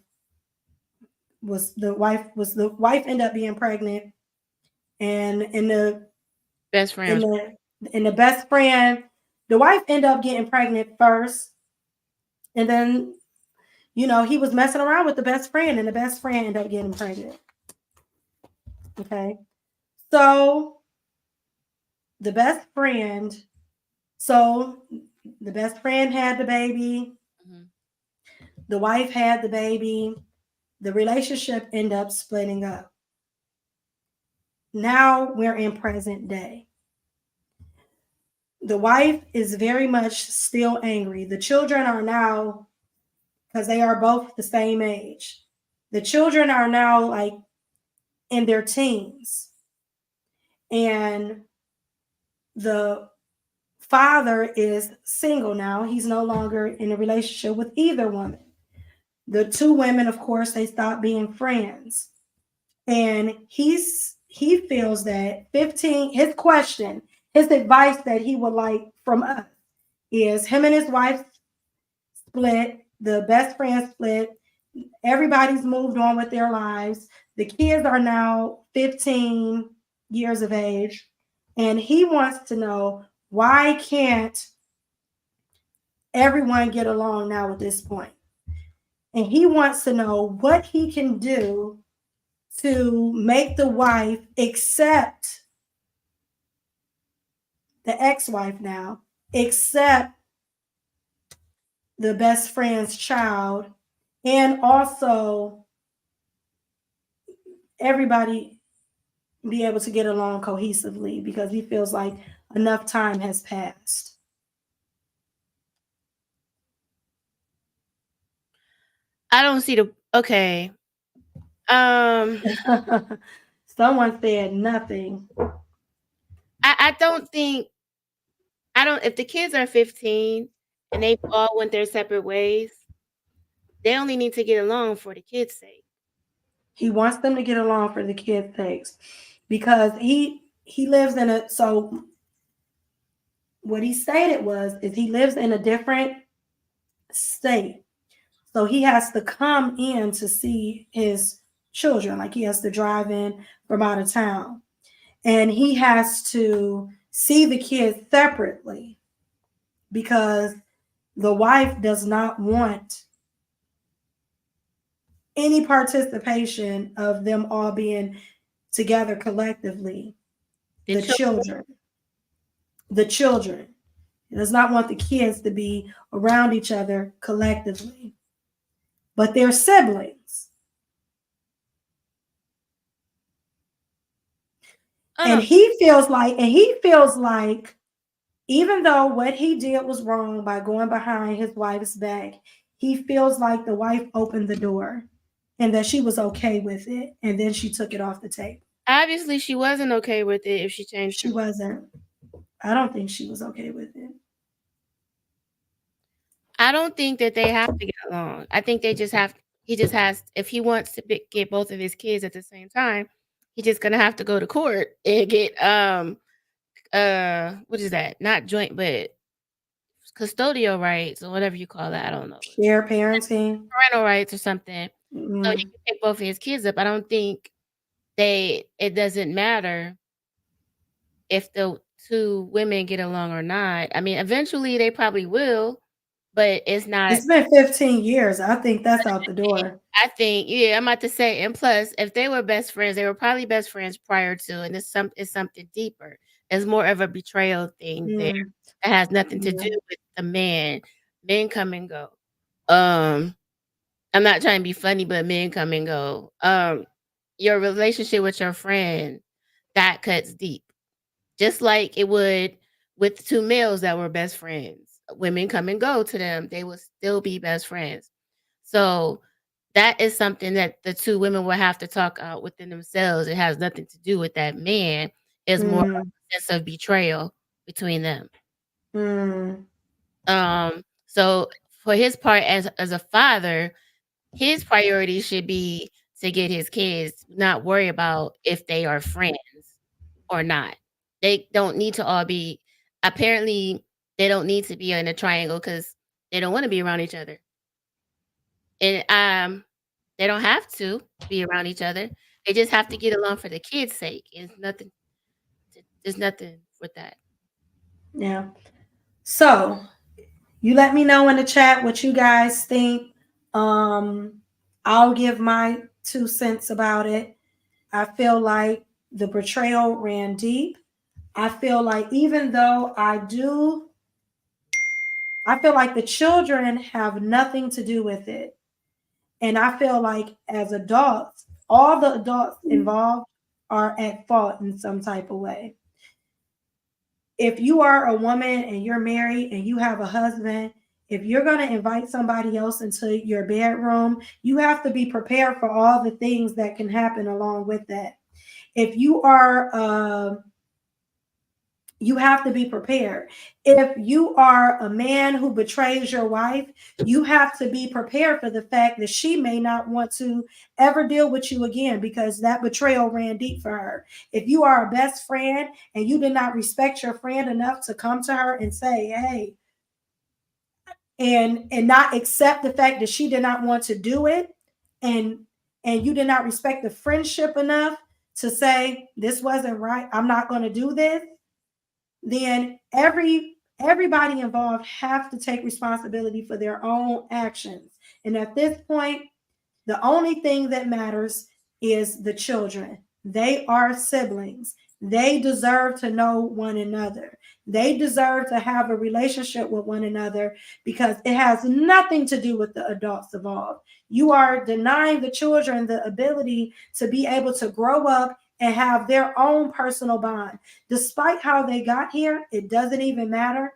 ended up being pregnant, and the best friend and the best friend, the wife ended up getting pregnant first, and then he was messing around with the best friend, and the best friend ended up getting pregnant. Okay, so the best friend had the baby. Mm-hmm. The wife had the baby. The relationship ended up splitting up. Now we're in present day. The wife is very much still angry. The children are now, because they are both the same age, the children are now like in their teens. And the father is single now. He's no longer in a relationship with either woman. The two women, of course, they stopped being friends. And he feels that his advice that he would like from us is him and his wife split, the best friend split, everybody's moved on with their lives. The kids are now 15 years of age, and he wants to know, why can't everyone get along now at this point? And he wants to know what he can do to make the wife accept, the ex-wife now, accept the best friend's child, and also everybody be able to get along cohesively, because he feels like enough time has passed. I don't see the okay. Someone said nothing. I don't if the kids are 15 and they all went their separate ways, they only need to get along for the kids' sake. He wants them to get along for the kids' sakes, because he lives in a, so what he stated is he lives in a different state. So he has to come in to see his children. Like, he has to drive in from out of town. And he has to see the kids separately. because the wife does not want any participation of them all being together collectively. The The children. children, the children. He does not want the kids to be around each other collectively, but they're siblings. Oh, And he feels like even though what he did was wrong by going behind his wife's back, he feels like the wife opened the door and that she was okay with it, and then she took it off the table. obviously she wasn't okay with it if she changed her She mind. wasn't. I don't think she was okay with it. I don't think that they have to get along. I think they just have. He just has. If he wants to get both of his kids at the same time, he's just gonna have to go to court and get what is that? Not joint, but custodial rights or whatever you call that. I don't know. Share parenting. Parental rights or something. So he Mm, can pick both of his kids up. I don't think it doesn't matter if the two women get along or not. I mean, eventually they probably will, but it's not. it's been 15 years. I think that's out the door. I think, yeah, I'm about to say, and plus, if they were best friends, they were probably best friends prior to, and it's something deeper. It's more of a betrayal thing there. Mm, It has nothing to do yeah. with the man. Men come and go. Um, I'm not trying to be funny, but men come and go. Your relationship with your friend, that cuts deep. Just like it would with two males that were best friends. Women come and go to them. They will still be best friends. So that is something that the two women will have to talk out within themselves. It has nothing to do with that man. It's more of Mm, a sense of betrayal between them. mm, So for his part as a father, his priority should be to get his kids, not worry about if they are friends or not. They don't need to all be apparently they don't need to be in a triangle because they don't want to be around each other. And they don't have to be around each other. They just have to get along for the kids' sake. There's nothing with that. yeah. So you let me know in the chat what you guys think. Um, I'll give my 2 cents about it. I feel like the betrayal ran deep. I feel like even though I feel like the children have nothing to do with it. And I feel like as adults, all the adults involved are at fault in some type of way. If you are a woman and you're married and you have a husband, if you're going to invite somebody else into your bedroom, you have to be prepared for all the things that can happen along with that. If you are you have to be prepared. If you are a man who betrays your wife, you have to be prepared for the fact that she may not want to ever deal with you again because that betrayal ran deep for her. If you are a best friend and you did not respect your friend enough to come to her and say, hey, and not accept the fact that she did not want to do it, and you did not respect the friendship enough to say this wasn't right, I'm not going to do this, then everybody involved have to take responsibility for their own actions. And at this point, the only thing that matters is the children. They are siblings. They deserve to know one another. They deserve to have a relationship with one another because it has nothing to do with the adults involved. You are denying the children the ability to be able to grow up and have their own personal bond. Despite how they got here, it doesn't even matter.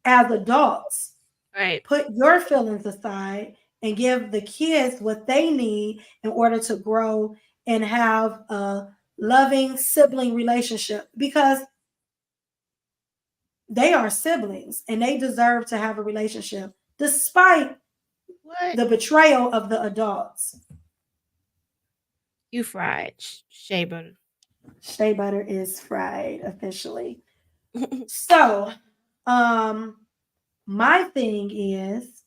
As adults, Right. put your feelings aside and give the kids what they need in order to grow and have a loving sibling relationship because they are siblings and they deserve to have a relationship despite What? the betrayal of the adults. You fried shea butter. Shea butter is fried officially. So, my thing is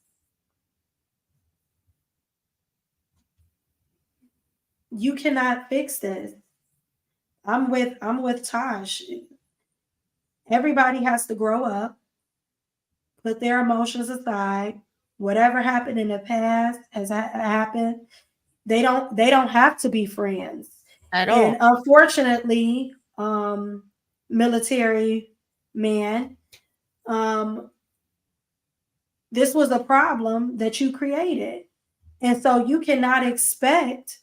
you cannot fix this. I'm with Tosh. Everybody has to grow up. put their emotions aside. Whatever happened in the past has happened. They don't have to be friends. At And all. unfortunately, military man, um, this was a problem that you created. And so you cannot expect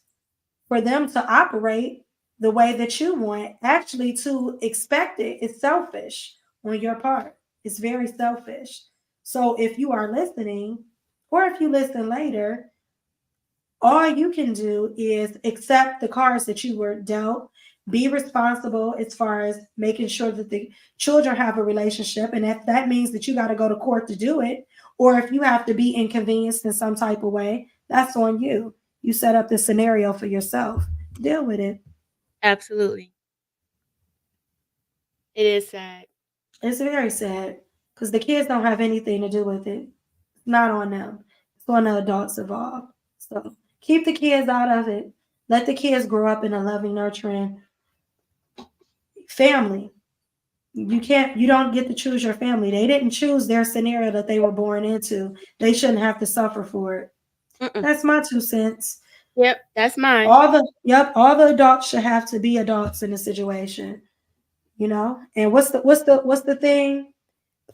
for them to operate the way that you want. Actually, to expect it is selfish on your part. It's very selfish. So if you are listening, or if you listen later, all you can do is accept the cards that you were dealt, be responsible as far as making sure that the children have a relationship. And if that means that you got to go to court to do it, or if you have to be inconvenienced in some type of way, that's on you. You set up this scenario for yourself. Deal with it. Absolutely. It is sad. It's very sad because the kids don't have anything to do with it. It's not on them. It's on the adults involved. So keep the kids out of it. Let the kids grow up in a loving, nurturing family. You don't get to choose your family. They didn't choose their scenario that they were born into. They shouldn't have to suffer for it. Mm-mm. That's my 2 cents. Yep, that's mine. All the adults should have to be adults in the situation. And what's the thing?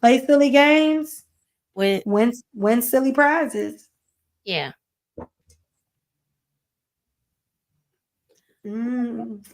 Play silly games, When win silly prizes. yeah. Mm.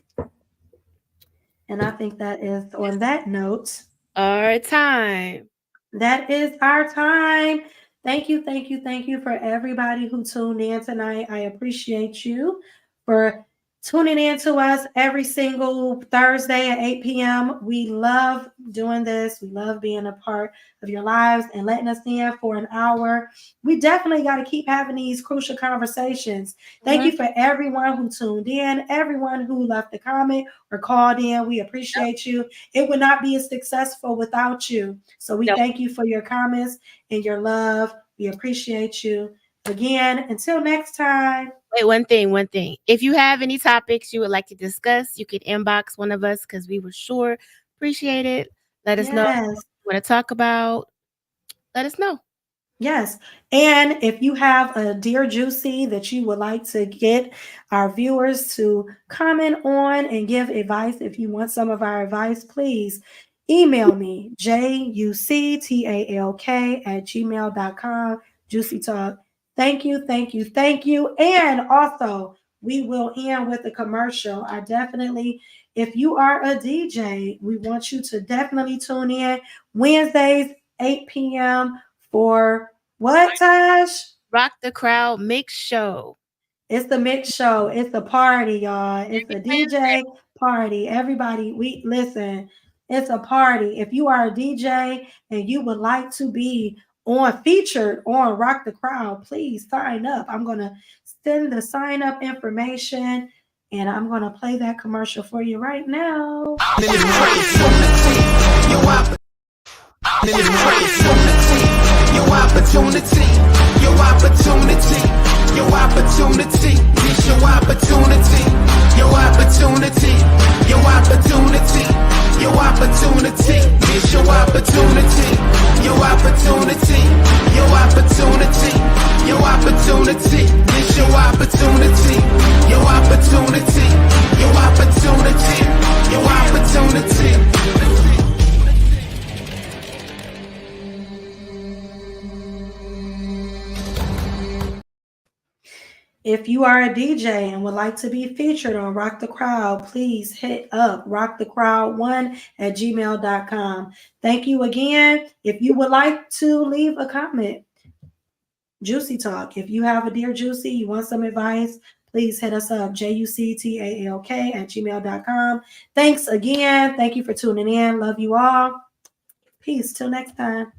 And I think that is on that note. Our time. That is our time. Thank you, thank you, thank you for everybody who tuned in tonight. I appreciate you for tuning in to us every single Thursday at 8 p.m. We love doing this. We love being a part of your lives and letting us in for an hour. We definitely got to keep having these crucial conversations. Thank you for everyone who tuned in, everyone who left a comment or called in. We appreciate you. It would not be as successful without you. So we Nope. thank you for your comments and your love. We appreciate you. Again, until next time. Wait, one thing. If you have any topics you would like to discuss, you could inbox one of us because we would sure appreciate it. Let us know what Yes. you want to talk about. Let us know. Yes. And if you have a Dear Juicy that you would like to get our viewers to comment on and give advice, if you want some of our advice, please email me, juctalk@gmail.com. Juicy Talk. Thank you, thank you, thank you. And also, we will end with a commercial. If you are a DJ, we want you to definitely tune in Wednesdays, 8 p.m. for what, Tash? Rock the Crowd Mix Show. It's the mix show. It's a party, y'all. It's a DJ party. Everybody, we listen. It's a party. If you are a DJ and you would like to be featured on Rock the Crowd, please sign up. I'm gonna send the sign up information and I'm gonna play that commercial for you right now. If you are a DJ and would like to be featured on Rock the Crowd, please hit up rockthecrowd1@gmail.com. Thank you again. If you would like to leave a comment, Juicy Talk. If you have a Dear Juicy, you want some advice, please hit us up, juctalk@gmail.com. Thanks again. Thank you for tuning in. Love you all. Peace. Till next time.